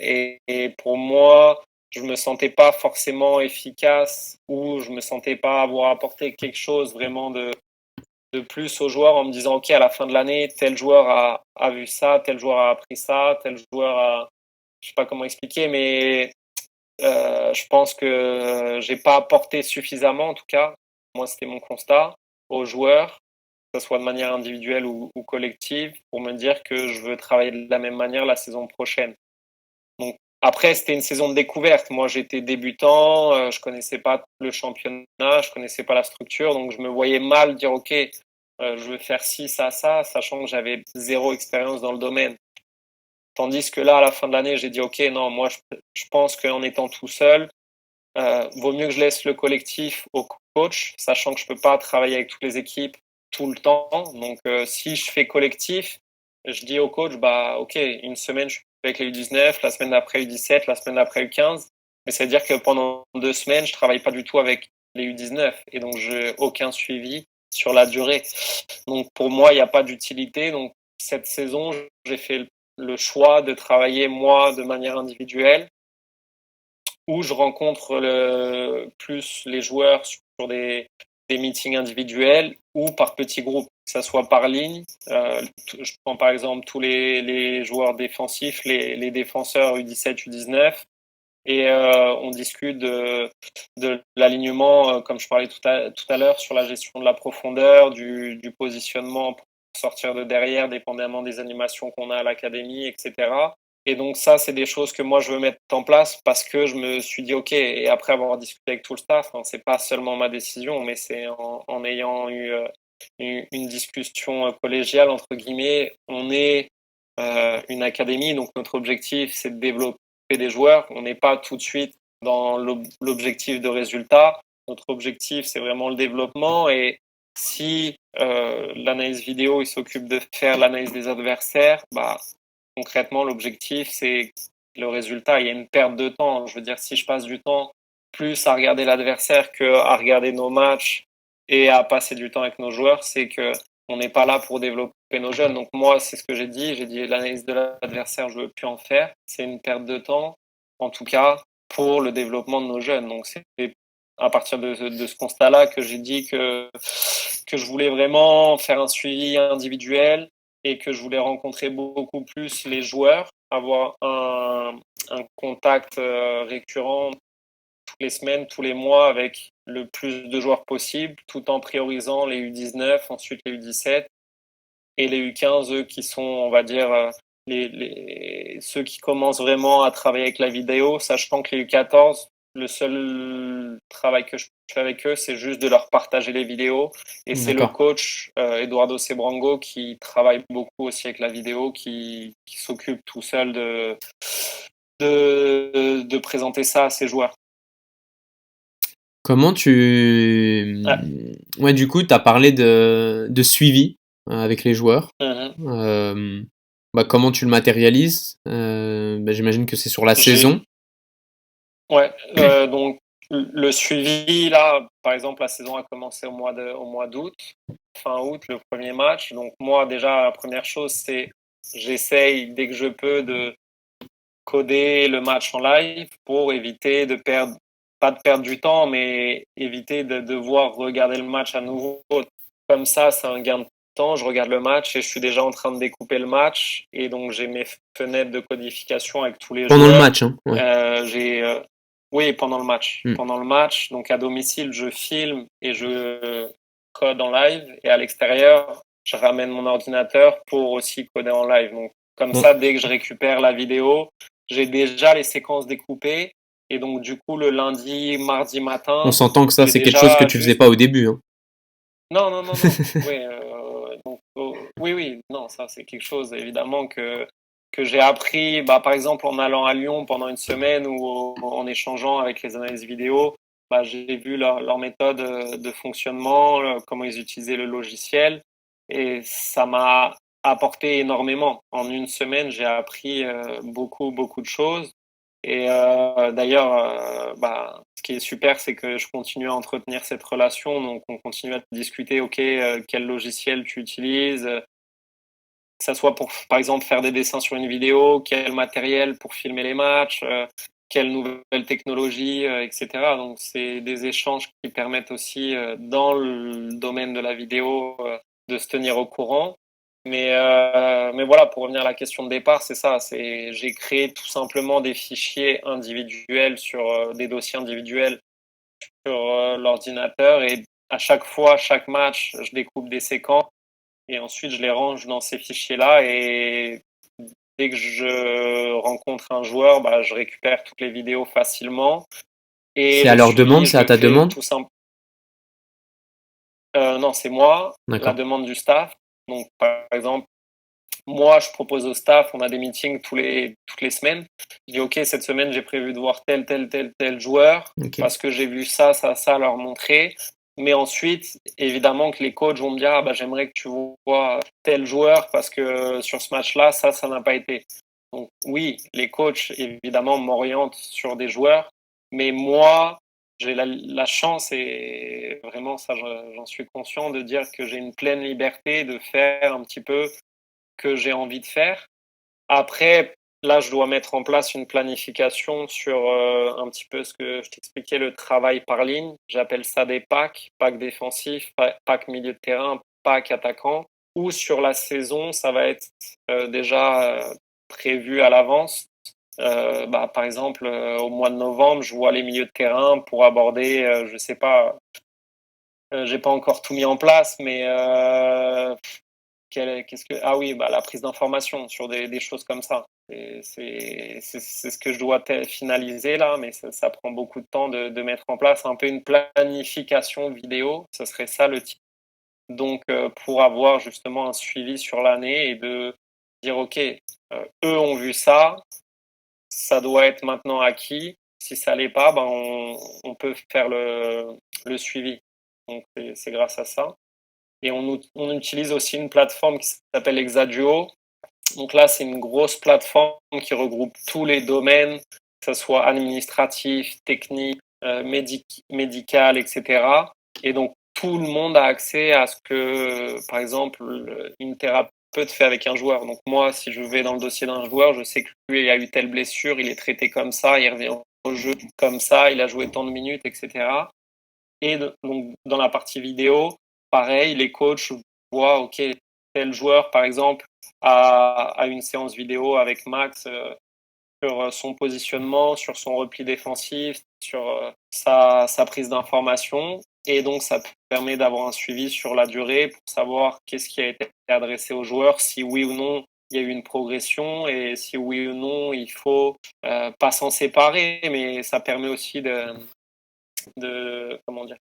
[SPEAKER 2] Et pour moi, je me sentais pas forcément efficace, ou je me sentais pas avoir apporté quelque chose vraiment de plus aux joueurs, en me disant ok, à la fin de l'année, tel joueur a vu ça, tel joueur a appris ça, tel joueur a, je sais pas comment expliquer, mais je pense que j'ai pas apporté suffisamment, en tout cas, moi c'était mon constat, aux joueurs, que ce soit de manière individuelle ou collective, pour me dire que je veux travailler de la même manière la saison prochaine. Donc après, c'était une saison de découverte. Moi, j'étais débutant, je connaissais pas le championnat, je connaissais pas la structure, donc je me voyais mal dire ok, je vais faire ci, ça, sachant que j'avais zéro expérience dans le domaine. Tandis que là, à la fin de l'année, j'ai dit ok, non, moi, je pense qu'en étant tout seul, vaut mieux que je laisse le collectif au coach, sachant que je peux pas travailler avec toutes les équipes tout le temps. Donc, si je fais collectif, je dis au coach, bah, ok, une semaine, je suis avec les U19, la semaine d'après U17, la semaine d'après U15. Mais c'est-à-dire que pendant 2 semaines, je travaille pas du tout avec les U19. Et donc, j'ai aucun suivi sur la durée. Donc, pour moi, il n'y a pas d'utilité. Donc, cette saison, j'ai fait le choix de travailler, moi, de manière individuelle, où je rencontre plus les joueurs sur des meetings individuels ou par petits groupes, que ce soit par ligne. Je prends par exemple tous les joueurs défensifs, les défenseurs U17, U19, et on discute de l'alignement, comme je parlais tout à l'heure, sur la gestion de la profondeur, du positionnement pour sortir de derrière, dépendamment des animations qu'on a à l'académie, etc. Et donc ça, c'est des choses que moi, je veux mettre en place parce que je me suis dit, OK, et après avoir discuté avec tout le staff, hein, c'est pas seulement ma décision, mais c'est en ayant eu une discussion collégiale, entre guillemets, on est une académie, donc notre objectif, c'est de développer des joueurs. On n'est pas tout de suite dans l'objectif de résultat. Notre objectif, c'est vraiment le développement. Et si l'analyse vidéo, il s'occupe de faire l'analyse des adversaires, bah, concrètement, l'objectif, c'est le résultat. Il y a une perte de temps. Je veux dire, si je passe du temps plus à regarder l'adversaire qu'à regarder nos matchs et à passer du temps avec nos joueurs, c'est que on n'est pas là pour développer nos jeunes. Donc moi, c'est ce que j'ai dit. J'ai dit l'analyse de l'adversaire, je veux plus en faire. C'est une perte de temps, en tout cas, pour le développement de nos jeunes. Donc c'est à partir de ce constat-là que j'ai dit que je voulais vraiment faire un suivi individuel et que je voulais rencontrer beaucoup plus les joueurs, avoir un contact récurrent toutes les semaines, tous les mois avec le plus de joueurs possible, tout en priorisant les U19, ensuite les U17 et les U15, eux qui sont, on va dire, ceux qui commencent vraiment à travailler avec la vidéo, sachant que les U14, le seul travail que je fais avec eux, c'est juste de leur partager les vidéos. Et c'est le coach Eduardo Sebrango qui travaille beaucoup aussi avec la vidéo, qui s'occupe tout seul de présenter ça à ses joueurs.
[SPEAKER 3] Comment tu... Ouais, du coup, tu as parlé de suivi avec les joueurs. Comment tu le matérialises? J'imagine que c'est sur la saison.
[SPEAKER 2] Ouais, donc le suivi, là, par exemple, la saison a commencé au mois d'août, fin août, le premier match. Donc moi, déjà, la première chose, c'est j'essaye, dès que je peux, de coder le match en live pour éviter de perdre, pas de perdre du temps, mais éviter de devoir regarder le match à nouveau. Comme ça, c'est un gain de temps. Je regarde le match et je suis déjà en train de découper le match. Et donc, j'ai mes fenêtres de codification avec tous les joueurs.
[SPEAKER 3] Pendant le match, hein. Ouais.
[SPEAKER 2] Oui, pendant le match. Pendant le match, donc à domicile, je filme et je code en live. Et à l'extérieur, je ramène mon ordinateur pour aussi coder en live. Donc, comme ça, dès que je récupère la vidéo, j'ai déjà les séquences découpées. Et donc, du coup, le lundi, mardi matin...
[SPEAKER 3] On s'entend que ça, c'est quelque chose que tu faisais pas au début. Hein.
[SPEAKER 2] Non. Oui, non, ça, c'est quelque chose, évidemment, que j'ai appris, par exemple, en allant à Lyon pendant une semaine ou en échangeant avec les analyses vidéo. J'ai vu leur méthode de fonctionnement, comment ils utilisaient le logiciel. Et ça m'a apporté énormément. En une semaine, j'ai appris beaucoup de choses. Et d'ailleurs, ce qui est super, c'est que je continue à entretenir cette relation. Donc, on continue à discuter, OK, quel logiciel tu utilises, que ça soit pour, par exemple, faire des dessins sur une vidéo, quel matériel pour filmer les matchs, quelle nouvelle technologie, etc. Donc, c'est des échanges qui permettent aussi, dans le domaine de la vidéo, de se tenir au courant. Mais voilà, pour revenir à la question de départ, c'est ça. J'ai créé tout simplement des fichiers individuels sur des dossiers individuels sur l'ordinateur et à chaque fois, chaque match, je découpe des séquences et ensuite je les range dans ces fichiers-là et dès que je rencontre un joueur, je récupère toutes les vidéos facilement. Et
[SPEAKER 3] c'est à leur demande, c'est à ta demande?
[SPEAKER 2] Tout simple. Non, c'est moi,
[SPEAKER 3] D'accord.
[SPEAKER 2] la demande du staff. Donc, par exemple, moi, je propose au staff, on a des meetings toutes les semaines. Je dis, OK, cette semaine, j'ai prévu de voir tel joueur parce que j'ai vu ça, leur montrer. Mais ensuite, évidemment que les coachs vont me dire j'aimerais que tu vois tel joueur parce que sur ce match-là, ça n'a pas été. Donc oui, les coachs, évidemment, m'orientent sur des joueurs, mais moi, j'ai la chance, et vraiment ça, j'en suis conscient, de dire que j'ai une pleine liberté de faire un petit peu que j'ai envie de faire. Après, là, je dois mettre en place une planification sur un petit peu ce que je t'expliquais, le travail par ligne. J'appelle ça des packs défensifs, pack milieu de terrain, pack attaquant. Ou sur la saison, ça va être déjà prévu à l'avance. Par exemple, au mois de novembre, je vois les milieux de terrain pour aborder, je sais pas, j'ai pas encore tout mis en place, mais ah oui, la prise d'information sur des choses comme ça. C'est ce que je dois finaliser là, mais ça prend beaucoup de temps de mettre en place un peu une planification vidéo. Ce serait ça le type. Donc, pour avoir justement un suivi sur l'année et de dire, OK, eux ont vu ça, ça doit être maintenant acquis. Si ça l'est pas, on peut faire le suivi. Donc, c'est grâce à ça. Et on utilise aussi une plateforme qui s'appelle Exaduo. Donc là, c'est une grosse plateforme qui regroupe tous les domaines, que ce soit administratif, technique, médical, etc. Et donc, tout le monde a accès à ce que, par exemple, une thérapeute fait avec un joueur. Donc moi, si je vais dans le dossier d'un joueur, je sais que lui, il a eu telle blessure, il est traité comme ça, il revient au jeu comme ça, il a joué tant de minutes, etc. Et donc, dans la partie vidéo, pareil, les coachs voient, OK, tel joueur, par exemple, a une séance vidéo avec Max sur son positionnement, sur son repli défensif, sur sa prise d'information. Et donc, ça permet d'avoir un suivi sur la durée pour savoir qu'est-ce qui a été adressé aux joueurs, si oui ou non il y a eu une progression, et si oui ou non il faut pas s'en séparer, mais ça permet aussi comment dire,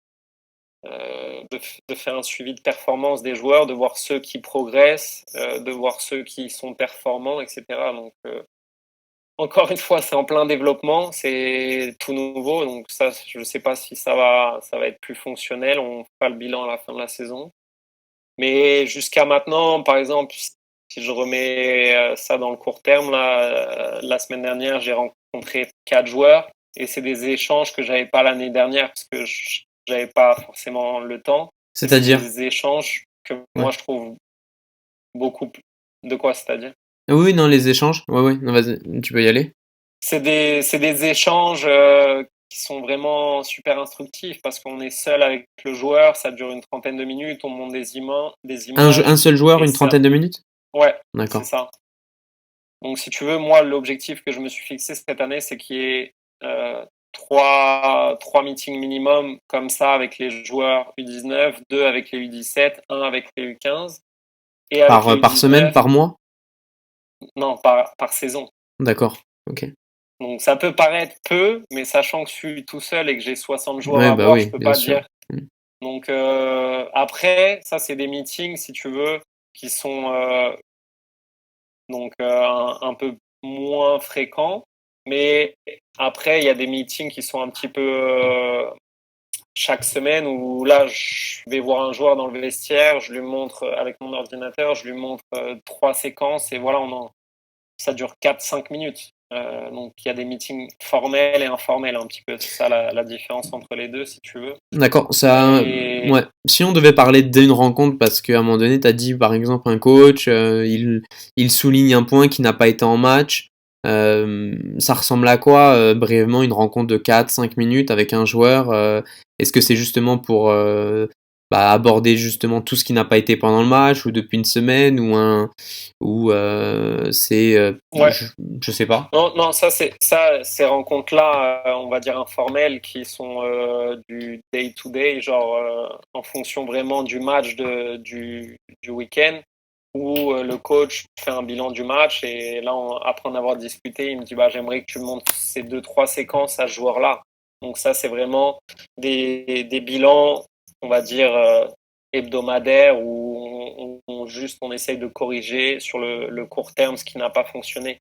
[SPEAKER 2] de faire un suivi de performance des joueurs, de voir ceux qui progressent, de voir ceux qui sont performants, etc. Donc, encore une fois, c'est en plein développement, c'est tout nouveau, donc ça, je ne sais pas si ça va être plus fonctionnel. On fera le bilan à la fin de la saison. Mais jusqu'à maintenant, par exemple, si je remets ça dans le court terme, là, la semaine dernière, j'ai rencontré 4 joueurs, et c'est des échanges que j'avais pas l'année dernière parce que j'avais pas forcément le temps.
[SPEAKER 3] C'est-à-dire?
[SPEAKER 2] Des échanges que moi je trouve beaucoup plus... De quoi, c'est-à-dire?
[SPEAKER 3] Oui, non, les échanges. Ouais, non, vas-y, tu peux y aller.
[SPEAKER 2] C'est des échanges qui sont vraiment super instructifs parce qu'on est seul avec le joueur, ça dure une trentaine de minutes, on monte des images.
[SPEAKER 3] Un seul joueur,
[SPEAKER 2] et
[SPEAKER 3] une trentaine de minutes?
[SPEAKER 2] Ouais,
[SPEAKER 3] D'accord.
[SPEAKER 2] c'est ça. Donc, si tu veux, moi, l'objectif que je me suis fixé cette année, c'est qu'il y ait trois meetings minimum comme ça avec les joueurs U19, 2 avec les U17, 1 avec les U15. Et avec les
[SPEAKER 3] Par semaine,
[SPEAKER 2] U19,
[SPEAKER 3] par mois?
[SPEAKER 2] non, par saison.
[SPEAKER 3] D'accord, ok.
[SPEAKER 2] Donc, ça peut paraître peu, mais sachant que je suis tout seul et que j'ai 60 joueurs
[SPEAKER 3] Ouais,
[SPEAKER 2] à
[SPEAKER 3] bah
[SPEAKER 2] voir, je
[SPEAKER 3] oui,
[SPEAKER 2] peux
[SPEAKER 3] bien
[SPEAKER 2] pas
[SPEAKER 3] sûr.
[SPEAKER 2] dire. Donc, après, ça, c'est des meetings, si tu veux, qui sont un peu moins fréquents. Mais après, il y a des meetings qui sont un petit peu chaque semaine où là, je vais voir un joueur dans le vestiaire, je lui montre avec mon ordinateur, je lui montre 3 séquences et voilà, ça dure 4-5 minutes. Donc, il y a des meetings formels et informels un petit peu. C'est ça la différence entre les deux, si tu veux.
[SPEAKER 3] D'accord, ça,
[SPEAKER 2] Et...
[SPEAKER 3] ouais. Si on devait parler d'une rencontre, parce qu'à un moment donné, tu as dit par exemple un coach, il souligne un point qui n'a pas été en match. Ça ressemble à quoi, brièvement, une rencontre de 4-5 minutes avec un joueur? Est-ce que c'est justement pour aborder justement tout ce qui n'a pas été pendant le match, ou depuis une semaine, ou c'est,
[SPEAKER 2] Ouais.
[SPEAKER 3] je sais pas.
[SPEAKER 2] Non, ces rencontres-là, on va dire informelles, qui sont du day-to-day, genre en fonction vraiment du match du week-end, où le coach fait un bilan du match, et là, après en avoir discuté, il me dit j'aimerais que tu montres ces 2-3 séquences à ce joueur-là. Donc ça, c'est vraiment des bilans, on va dire, hebdomadaires, où on essaye de corriger sur le court terme ce qui n'a pas fonctionné.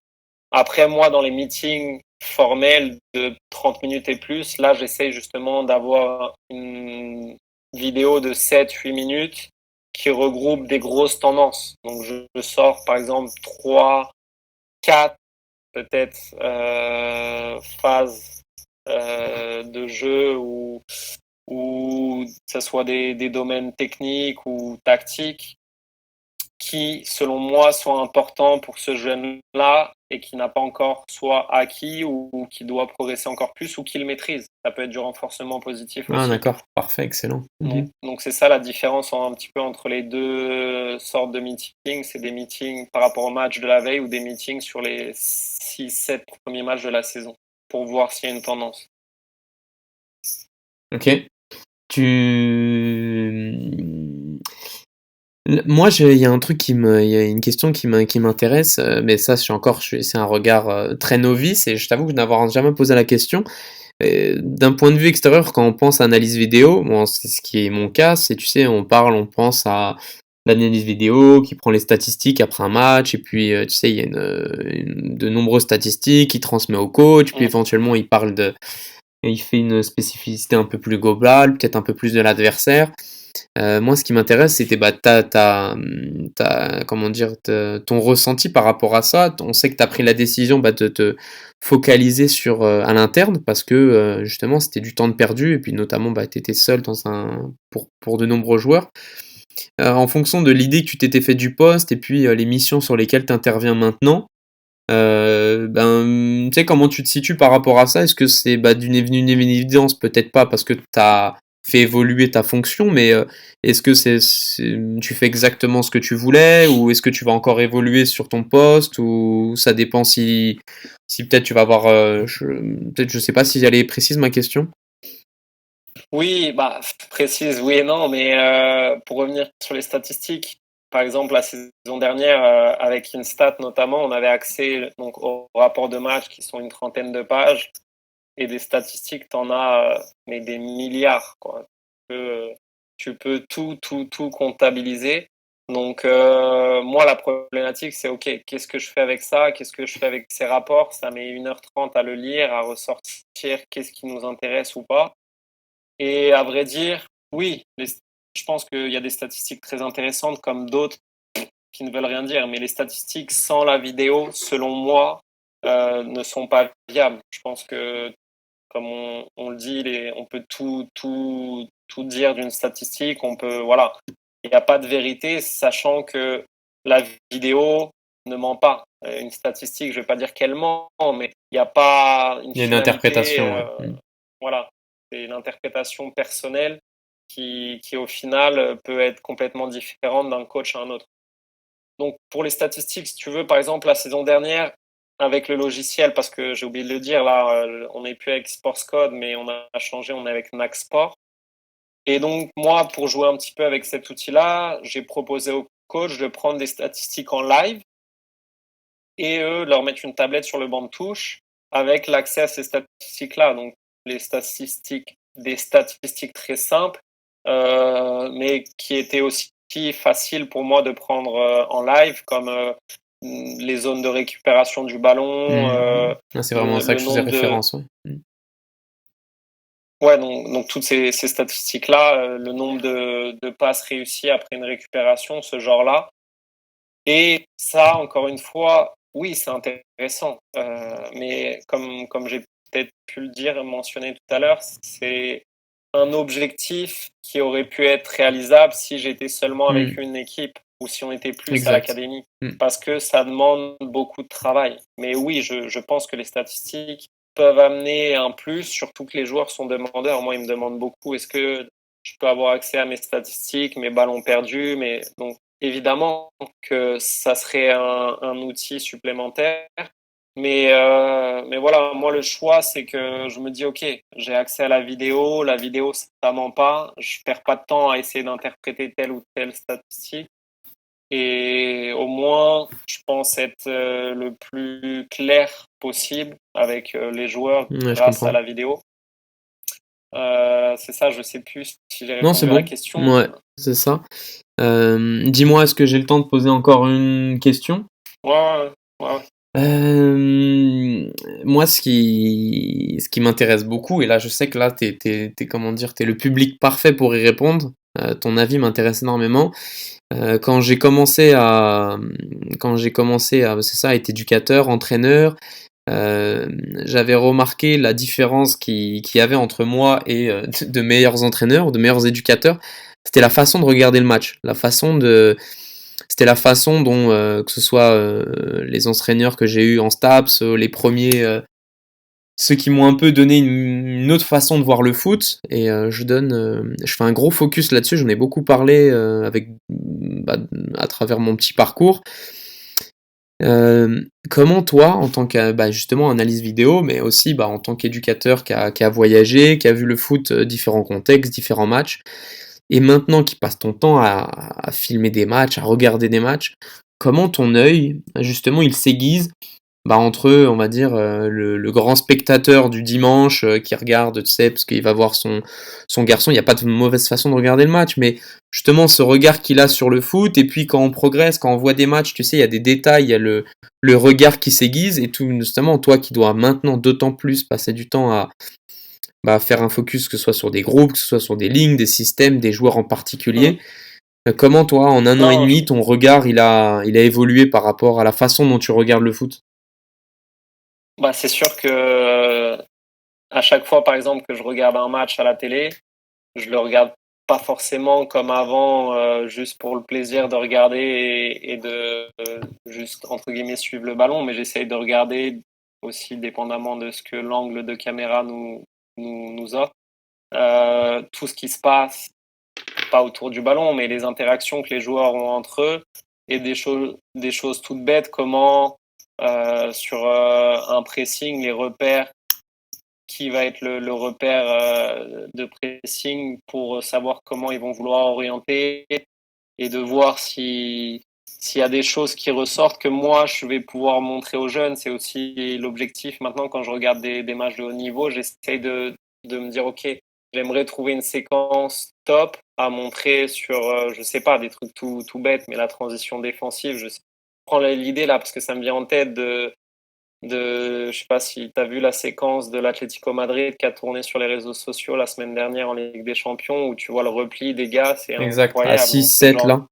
[SPEAKER 2] Après, moi, dans les meetings formels de 30 minutes et plus, là, j'essaie justement d'avoir une vidéos de 7-8 minutes qui regroupent des grosses tendances. Donc, je sors par exemple 3, 4 peut-être phases de jeu ou que ce soit des domaines techniques ou tactiques qui, selon moi, sont importants pour ce jeune-là et qui n'a pas encore soit acquis ou qui doit progresser encore plus ou qui le maîtrise. Ça peut être du renforcement positif
[SPEAKER 3] Ah,
[SPEAKER 2] aussi.
[SPEAKER 3] d'accord, parfait, excellent.
[SPEAKER 2] Donc c'est ça la différence un petit peu entre les deux sortes de meetings. C'est des meetings par rapport au match de la veille ou des meetings sur les 6-7 premiers matchs de la saison pour voir s'il y a une tendance.
[SPEAKER 3] Ok. Moi, il y a un truc il y a une question qui m'intéresse, mais ça, c'est un regard très novice et je t'avoue que je n'avoir jamais posé la question. D'un point de vue extérieur, quand on pense à analyse vidéo, bon, c'est ce qui est mon cas, c'est, tu sais, on pense à l'analyse vidéo qui prend les statistiques après un match, et puis, tu sais, il y a de nombreuses statistiques, il transmet au coach, puis éventuellement, il fait une spécificité un peu plus globale, peut-être un peu plus de l'adversaire. Moi, ce qui m'intéresse, c'était comment dire, ton ressenti par rapport à ça. On sait que tu as pris la décision de te focaliser à l'interne parce que justement, c'était du temps de perdu et puis notamment, tu étais seul pour de nombreux joueurs. En fonction de l'idée que tu t'étais fait du poste et puis les missions sur lesquelles tu interviens maintenant, tu sais, comment tu te situes par rapport à ça? Est-ce que c'est d'une évidence? Peut-être pas parce que tu as fait évoluer ta fonction, mais est-ce que tu fais exactement ce que tu voulais ou est-ce que tu vas encore évoluer sur ton poste ou ça dépend si peut-être tu vas avoir peut-être je sais pas si elle est précise ma question.
[SPEAKER 2] Oui, précise, oui et non, mais pour revenir sur les statistiques, par exemple, la saison dernière, avec InStat notamment, on avait accès donc, aux rapports de match qui sont une 30aine de pages et des statistiques, t'en as mais des milliards, quoi. Tu peux tout comptabiliser. Donc, moi, la problématique, c'est OK, qu'est-ce que je fais avec ça? Qu'est-ce que je fais avec ces rapports? Ça met 1h30 à le lire, à ressortir qu'est-ce qui nous intéresse ou pas. Et à vrai dire, oui, je pense qu'il y a des statistiques très intéressantes comme d'autres qui ne veulent rien dire, mais les statistiques sans la vidéo, selon moi, ne sont pas viables. Je pense que, comme on le dit, on peut tout dire d'une statistique, voilà. Il n'y a pas de vérité, sachant que la vidéo ne ment pas. Une statistique, je ne vais pas dire qu'elle ment, mais il n'y a pas
[SPEAKER 3] Il y a une interprétation.
[SPEAKER 2] Voilà. C'est une interprétation personnelle qui, au final, peut être complètement différente d'un coach à un autre. Donc, pour les statistiques, si tu veux, par exemple, la saison dernière, avec le logiciel, parce que j'ai oublié de le dire, là, on n'est plus avec SportsCode, mais on a changé, on est avec NACSport. Et donc, moi, pour jouer un petit peu avec cet outil-là, j'ai proposé au coach de prendre des statistiques en live et eux, leur mettre une tablette sur le banc de touche avec l'accès à ces statistiques-là. Donc, des statistiques très simples, mais qui étaient aussi faciles pour moi de prendre en live, comme les zones de récupération du ballon.
[SPEAKER 3] C'est vraiment ça que je faisais référence.
[SPEAKER 2] Ouais, donc toutes ces statistiques-là, le nombre de passes réussies après une récupération, ce genre-là. Et ça, encore une fois, oui, c'est intéressant. Mais comme j'ai peut-être pu le dire et mentionner tout à l'heure, c'est un objectif qui aurait pu être réalisable si j'étais seulement avec une équipe ou si on était plus à l'académie. Parce que ça demande beaucoup de travail. Mais oui, je pense que les statistiques peuvent amener un plus, surtout que les joueurs sont demandeurs. Moi, ils me demandent beaucoup, est-ce que je peux avoir accès à mes statistiques, mes ballons perdus, donc évidemment que ça serait un outil supplémentaire. Mais voilà, moi le choix, c'est que je me dis, ok, j'ai accès à la vidéo ça ment pas, je perds pas de temps à essayer d'interpréter telle ou telle statistique. Et au moins, je pense être le plus clair possible avec les joueurs grâce à la vidéo. C'est ça, je sais plus si j'ai répondu à la question.
[SPEAKER 3] Ouais, c'est ça. Dis-moi, est-ce que j'ai le temps de poser encore une question?
[SPEAKER 2] Ouais.
[SPEAKER 3] Moi, ce qui m'intéresse beaucoup, et là, je sais que là, comment dire, t'es le public parfait pour y répondre. Ton avis m'intéresse énormément. Quand j'ai commencé à, c'est ça, être éducateur, entraîneur, euh, j'avais remarqué la différence qu'il y avait entre moi et de meilleurs entraîneurs, de meilleurs éducateurs. C'était la façon de regarder le match, c'était la façon dont, que ce soit les entraîneurs que j'ai eus en STAPS, les premiers, ceux qui m'ont un peu donné une autre façon de voir le foot, et je fais un gros focus là-dessus, j'en ai beaucoup parlé à travers mon petit parcours. Comment toi, en tant que justement analyse vidéo, mais aussi en tant qu'éducateur qui a voyagé, qui a vu le foot, différents contextes, différents matchs, et maintenant qui passe ton temps à filmer des matchs, à regarder des matchs, comment ton œil, justement, il s'aiguise entre, on va dire, le grand spectateur du dimanche qui regarde, tu sais, parce qu'il va voir son garçon, il n'y a pas de mauvaise façon de regarder le match, mais justement ce regard qu'il a sur le foot, et puis quand on progresse, quand on voit des matchs, tu sais, il y a des détails, il y a le regard qui s'aiguise, et tout, justement, toi qui dois maintenant d'autant plus passer du temps à faire un focus, que ce soit sur des groupes, que ce soit sur des lignes, des systèmes, des joueurs en particulier. Comment toi, en un an et
[SPEAKER 2] Non,
[SPEAKER 3] demi, ton regard il a évolué par rapport à la façon dont tu regardes le foot?
[SPEAKER 2] c'est sûr que à chaque fois, par exemple, que je regarde un match à la télé, je le regarde pas forcément comme avant, juste pour le plaisir de regarder et de juste entre guillemets suivre le ballon, mais j'essaye de regarder aussi dépendamment de ce que l'angle de caméra nous offre. Tout ce qui se passe, pas autour du ballon, mais les interactions que les joueurs ont entre eux et des choses toutes bêtes, comment sur un pressing, les repères, qui va être le repère de pressing pour savoir comment ils vont vouloir orienter et de voir s'il y a des choses qui ressortent que moi je vais pouvoir montrer aux jeunes. C'est aussi l'objectif maintenant quand je regarde des matchs de haut niveau, j'essaie de me dire ok, j'aimerais trouver une séquence top à montrer sur, je sais pas, des trucs tout bêtes, mais la transition défensive, je prends l'idée là parce que ça me vient en tête je sais pas si tu as vu la séquence de l'Atlético Madrid qui a tourné sur les réseaux sociaux la semaine dernière en Ligue des Champions où tu vois le repli des gars, c'est
[SPEAKER 3] Exact, à
[SPEAKER 2] incroyable. Donc,
[SPEAKER 3] 6-7 là.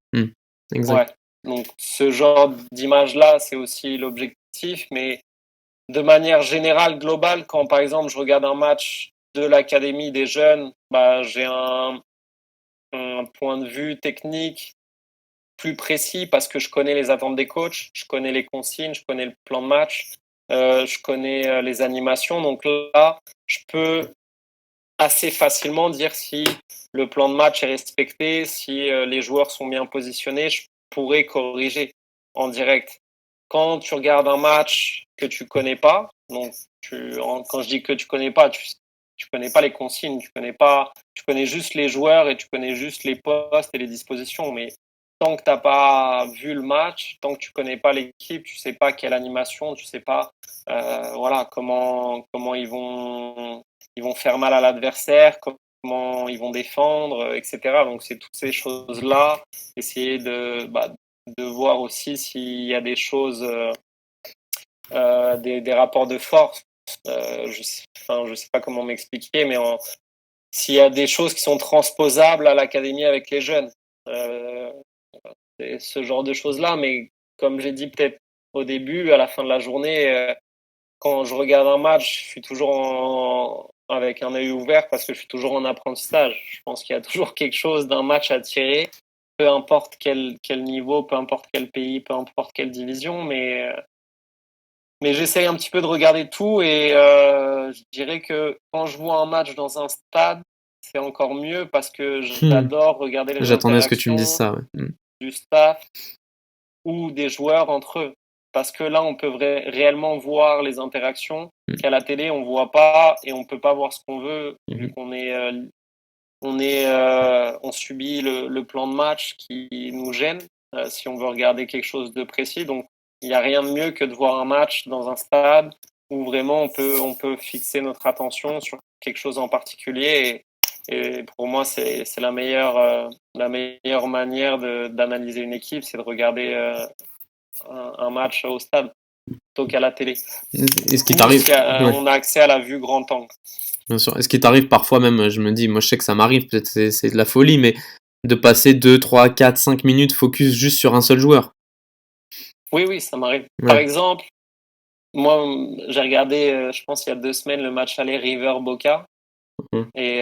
[SPEAKER 3] Exact.
[SPEAKER 2] ouais. Donc ce genre d'image-là, c'est aussi l'objectif, mais de manière générale, globale, quand par exemple je regarde un match de l'académie des jeunes, j'ai un point de vue technique plus précis parce que je connais les attentes des coachs, je connais les consignes, je connais le plan de match, je connais les animations. Donc là, je peux assez facilement dire si le plan de match est respecté, si les joueurs sont bien positionnés, je pourrais corriger en direct. Quand tu regardes un match que tu connais pas, donc quand je dis que tu connais pas, tu connais pas les consignes, tu connais juste les joueurs et tu connais juste les postes et les dispositions, mais tant que t'as pas vu le match, tant que tu connais pas l'équipe, tu sais pas quelle animation, tu sais pas voilà comment ils vont faire mal à l'adversaire, comment ils vont défendre, etc. Donc c'est toutes ces choses-là, essayer de voir aussi s'il y a des choses, des rapports de force. Je sais pas comment m'expliquer, mais s'il y a des choses qui sont transposables à l'académie avec les jeunes. C'est ce genre de choses-là, mais comme j'ai dit peut-être au début, à la fin de la journée, quand je regarde un match, je suis toujours avec un œil ouvert parce que je suis toujours en apprentissage. Je pense qu'il y a toujours quelque chose d'un match à tirer, peu importe quel niveau, peu importe quel pays, peu importe quelle division, mais j'essaye un petit peu de regarder tout et je dirais que quand je vois un match dans un stade, c'est encore mieux parce que j'adore regarder les
[SPEAKER 3] J'attendais à ce que tu me dises
[SPEAKER 2] interactions
[SPEAKER 3] ça, ouais.
[SPEAKER 2] du staff ou des joueurs entre eux. Parce que là, on peut réellement voir les interactions qu'à la télé, on voit pas et on peut pas voir ce qu'on veut vu qu'on on subit le plan de match qui nous gêne si on veut regarder quelque chose de précis. Donc, il n'y a rien de mieux que de voir un match dans un stade où vraiment on peut fixer notre attention sur quelque chose en particulier. Et pour moi, c'est la meilleure manière d'analyser une équipe, c'est de regarder un match au stade. plutôt qu'à la télé.
[SPEAKER 3] Est-ce qu'il
[SPEAKER 2] Nous,
[SPEAKER 3] t'arrive ouais,
[SPEAKER 2] on a accès à la vue grand angle.
[SPEAKER 3] bien sûr. Est-ce qu'il t'arrive parfois même, je me dis, moi je sais que ça m'arrive, peut-être c'est de la folie, mais de passer 2, 3, 4, 5 minutes focus juste sur un seul joueur?
[SPEAKER 2] Oui, oui, ça m'arrive. Par
[SPEAKER 3] Ouais.
[SPEAKER 2] exemple, moi, j'ai regardé, je pense, il y a 2 semaines, le match aller River-Boca.
[SPEAKER 3] Mhm.
[SPEAKER 2] Et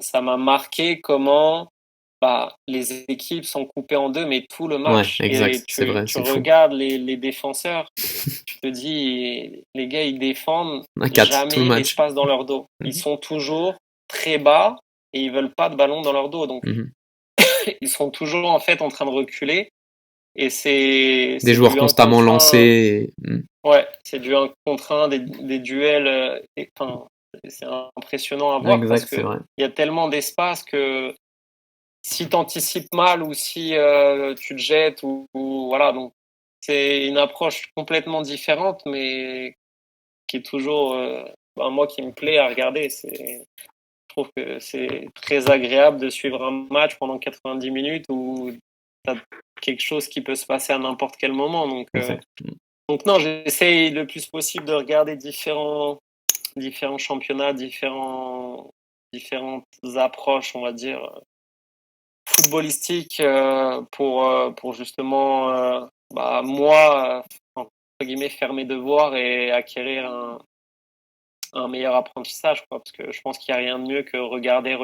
[SPEAKER 2] ça m'a marqué comment les équipes sont coupées en deux, mais tout le
[SPEAKER 3] Ouais,
[SPEAKER 2] match.
[SPEAKER 3] exact,
[SPEAKER 2] Et
[SPEAKER 3] c'est vrai,
[SPEAKER 2] tu
[SPEAKER 3] c'est fou.
[SPEAKER 2] regardes les défenseurs, tu te dis, les gars, ils défendent,
[SPEAKER 3] À 4, tout le
[SPEAKER 2] jamais
[SPEAKER 3] match.
[SPEAKER 2] l'espace dans leur dos. Ils sont toujours très bas et ils veulent pas de ballon dans leur dos. Donc,
[SPEAKER 3] Mhm.
[SPEAKER 2] ils sont toujours en fait en train de reculer. Et
[SPEAKER 3] Des
[SPEAKER 2] c'est
[SPEAKER 3] joueurs
[SPEAKER 2] du 1
[SPEAKER 3] constamment
[SPEAKER 2] contre 1.
[SPEAKER 3] lancés.
[SPEAKER 2] Ouais, c'est du 1 contre 1, des duels. Enfin, c'est impressionnant à voir parce
[SPEAKER 3] Exact, c'est
[SPEAKER 2] que
[SPEAKER 3] vrai.
[SPEAKER 2] il y a tellement d'espace que si tu anticipes mal ou si tu te jettes voilà, donc c'est une approche complètement différente, mais qui est toujours moi qui me plaît à regarder. Je trouve que c'est très agréable de suivre un match pendant 90 minutes où tu as quelque chose qui peut se passer à n'importe quel moment.
[SPEAKER 3] Exact.
[SPEAKER 2] Donc non, j'essaye le plus possible de regarder différents championnats, différentes approches, on va dire, footballistiques pour justement, moi, entre guillemets, faire mes devoirs et acquérir un meilleur apprentissage, quoi, parce que je pense qu'il n'y a rien de mieux que regarder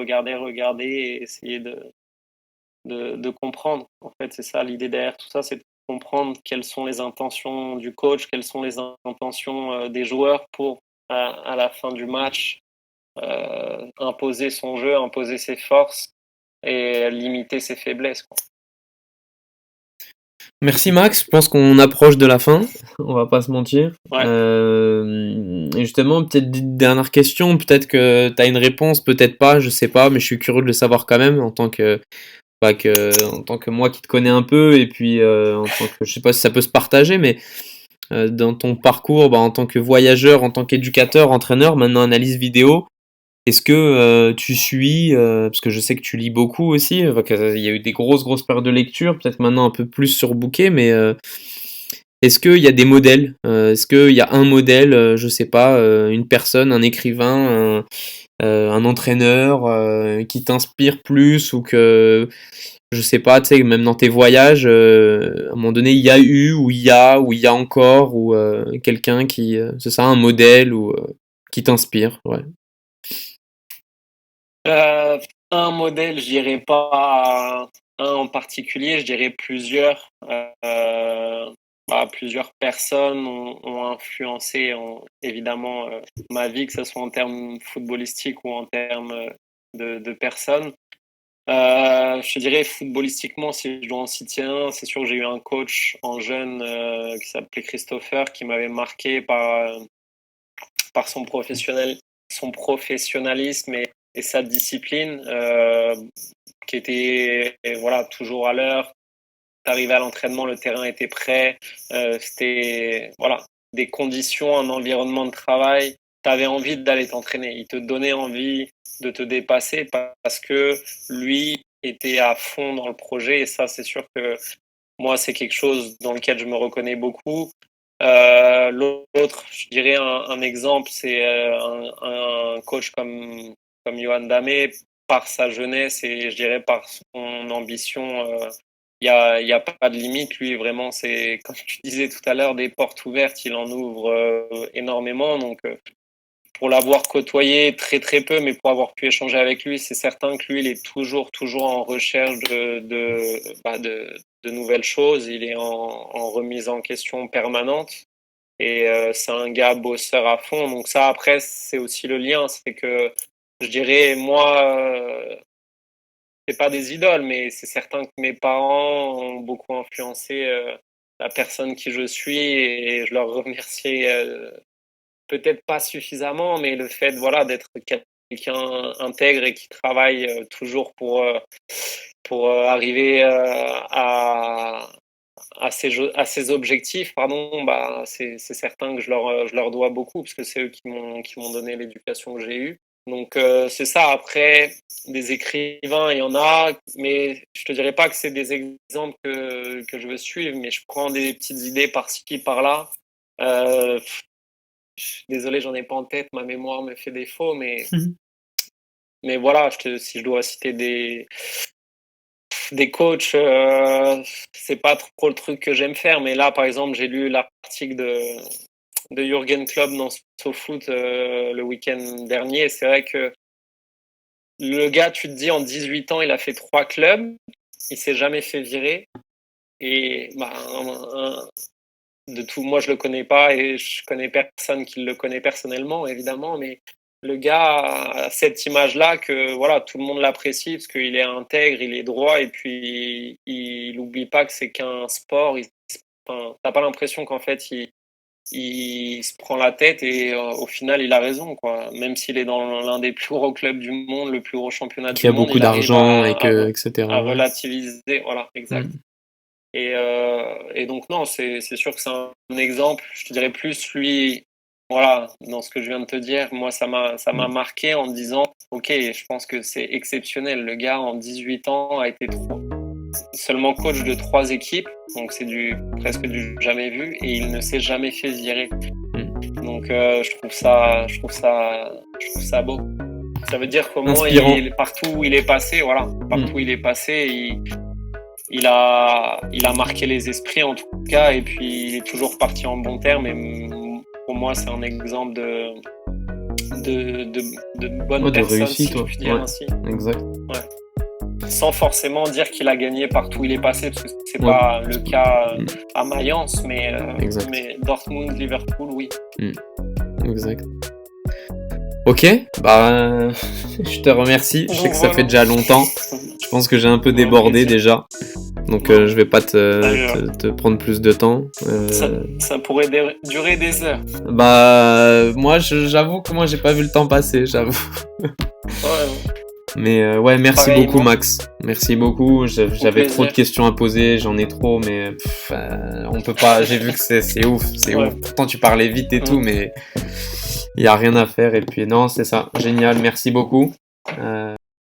[SPEAKER 2] et essayer de comprendre. En fait, c'est ça l'idée derrière tout ça, c'est de comprendre quelles sont les intentions du coach, quelles sont les intentions des joueurs pour, à la fin du match, imposer son jeu, imposer ses forces et limiter ses faiblesses, quoi.
[SPEAKER 3] Merci Max, je pense qu'on approche de la fin, on va pas se mentir.
[SPEAKER 2] Ouais.
[SPEAKER 3] Et justement, peut-être une dernière question, peut-être que tu as une réponse, peut-être pas, je sais pas, mais je suis curieux de le savoir quand même en tant que moi qui te connais un peu, et puis en tant que, je sais pas si ça peut se partager, mais dans ton parcours, en tant que voyageur, en tant qu'éducateur, entraîneur, maintenant analyse vidéo, est-ce que tu suis, parce que je sais que tu lis beaucoup aussi, il y a eu des grosses périodes de lecture, peut-être maintenant un peu plus surbooké, mais est-ce qu'il y a des modèles? Est-ce qu'il y a un modèle, je sais pas, une personne, un écrivain, un entraîneur qui t'inspire plus ou que, je sais pas, tu sais, même dans tes voyages, à un moment donné, il y a eu ou il y a encore ou quelqu'un qui, c'est ça, un modèle ou qui t'inspire, ouais.
[SPEAKER 2] Euh, un modèle, je dirais pas un en particulier, je dirais plusieurs. Plusieurs personnes ont influencé évidemment ma vie, que ce soit en termes footballistiques ou en termes de personnes. Je te dirais footballistiquement, si je dois en citer un, c'est sûr que j'ai eu un coach en jeune qui s'appelait Christopher, qui m'avait marqué par son professionnalisme et sa discipline, qui était voilà, toujours à l'heure. T'arrivais à l'entraînement, le terrain était prêt, c'était voilà, des conditions, un environnement de travail. Tu avais envie d'aller t'entraîner. Il te donnait envie de te dépasser parce que lui était à fond dans le projet. Et ça, c'est sûr que moi, c'est quelque chose dans lequel je me reconnais beaucoup. L'autre, je dirais un exemple, c'est un coach comme Johan Damé, par sa jeunesse et je dirais par son ambition. Il y a pas de limite. Lui, vraiment, c'est, comme tu disais tout à l'heure, des portes ouvertes. Il en ouvre énormément. Donc, pour l'avoir côtoyé très très peu, mais pour avoir pu échanger avec lui, c'est certain que lui, il est toujours en recherche de nouvelles choses. Il est en remise en question permanente. Et c'est un gars bosseur à fond. Donc ça, après, c'est aussi le lien. C'est que, je dirais, moi, c'est pas des idoles, mais c'est certain que mes parents ont beaucoup influencé la personne qui je suis et je leur remercie peut-être pas suffisamment, mais le fait voilà d'être quelqu'un intègre et qui travaille toujours pour arriver à ses objectifs, pardon, c'est certain que je leur dois beaucoup parce que c'est eux qui m'ont donné l'éducation que j'ai eue. Donc c'est ça. Après, des écrivains, il y en a, mais je te dirais pas que c'est des exemples que je veux suivre, mais je prends des petites idées par-ci, par-là. Euh, Désolé, j'en ai pas en tête, ma mémoire me fait défaut, mais voilà, si je dois citer des coachs, c'est pas trop le truc que j'aime faire, mais là, par exemple, j'ai lu l'article de Jürgen Klopp dans SoFoot le week-end dernier, et c'est vrai que le gars, tu te dis, en 18 ans, il a fait 3 clubs, il s'est jamais fait virer, et bah, de tout, moi je le connais pas et je connais personne qui le connaît personnellement évidemment, mais le gars a cette image-là que voilà, tout le monde l'apprécie parce qu'il est intègre, il est droit et puis il n'oublie pas que c'est qu'un sport. Enfin, t'as pas l'impression qu'en fait il se prend la tête et au final il a raison quoi. Même s'il est dans l'un des plus gros clubs du monde, le plus gros championnat
[SPEAKER 3] Qui
[SPEAKER 2] du
[SPEAKER 3] a
[SPEAKER 2] monde,
[SPEAKER 3] beaucoup
[SPEAKER 2] il arrive
[SPEAKER 3] d'argent et que, etc.
[SPEAKER 2] à relativiser. Voilà, exact.
[SPEAKER 3] Mm.
[SPEAKER 2] Et donc, non, c'est sûr que c'est un exemple. Je te dirais plus, lui, voilà, dans ce que je viens de te dire, moi, ça m'a marqué en me disant, OK, je pense que c'est exceptionnel. Le gars, en 18 ans, a été seulement coach de 3 équipes, donc c'est presque du jamais vu, et il ne s'est jamais fait virer. Donc, je trouve ça beau. Ça veut dire qu'au moins, partout où il est passé, voilà, partout où il est passé, il a marqué les esprits en tout cas, et puis il est toujours parti en bon terme. Et pour moi, c'est un exemple de bonne personne,
[SPEAKER 3] réussite,
[SPEAKER 2] si je puis dire ainsi.
[SPEAKER 3] Exact.
[SPEAKER 2] Ouais. Sans forcément dire qu'il a gagné partout où il est passé, parce que c'est pas le cas à Mayence, mais Dortmund, Liverpool, oui.
[SPEAKER 3] Exact. Ok, bah je te remercie. Je sais que ça fait déjà longtemps. Je pense que j'ai un peu débordé déjà. Donc je vais pas te prendre plus de temps.
[SPEAKER 2] Ça pourrait durer des heures.
[SPEAKER 3] Bah moi j'avoue que moi j'ai pas vu le temps passer, j'avoue. Mais ouais, merci beaucoup Max. Merci beaucoup. J'avais trop de questions à poser, j'en ai trop, mais on peut pas. J'ai vu que c'est ouf, c'est ouf. Pourtant tu parlais vite et tout, mais il y a rien à faire. Et puis non, c'est ça, génial. Merci beaucoup.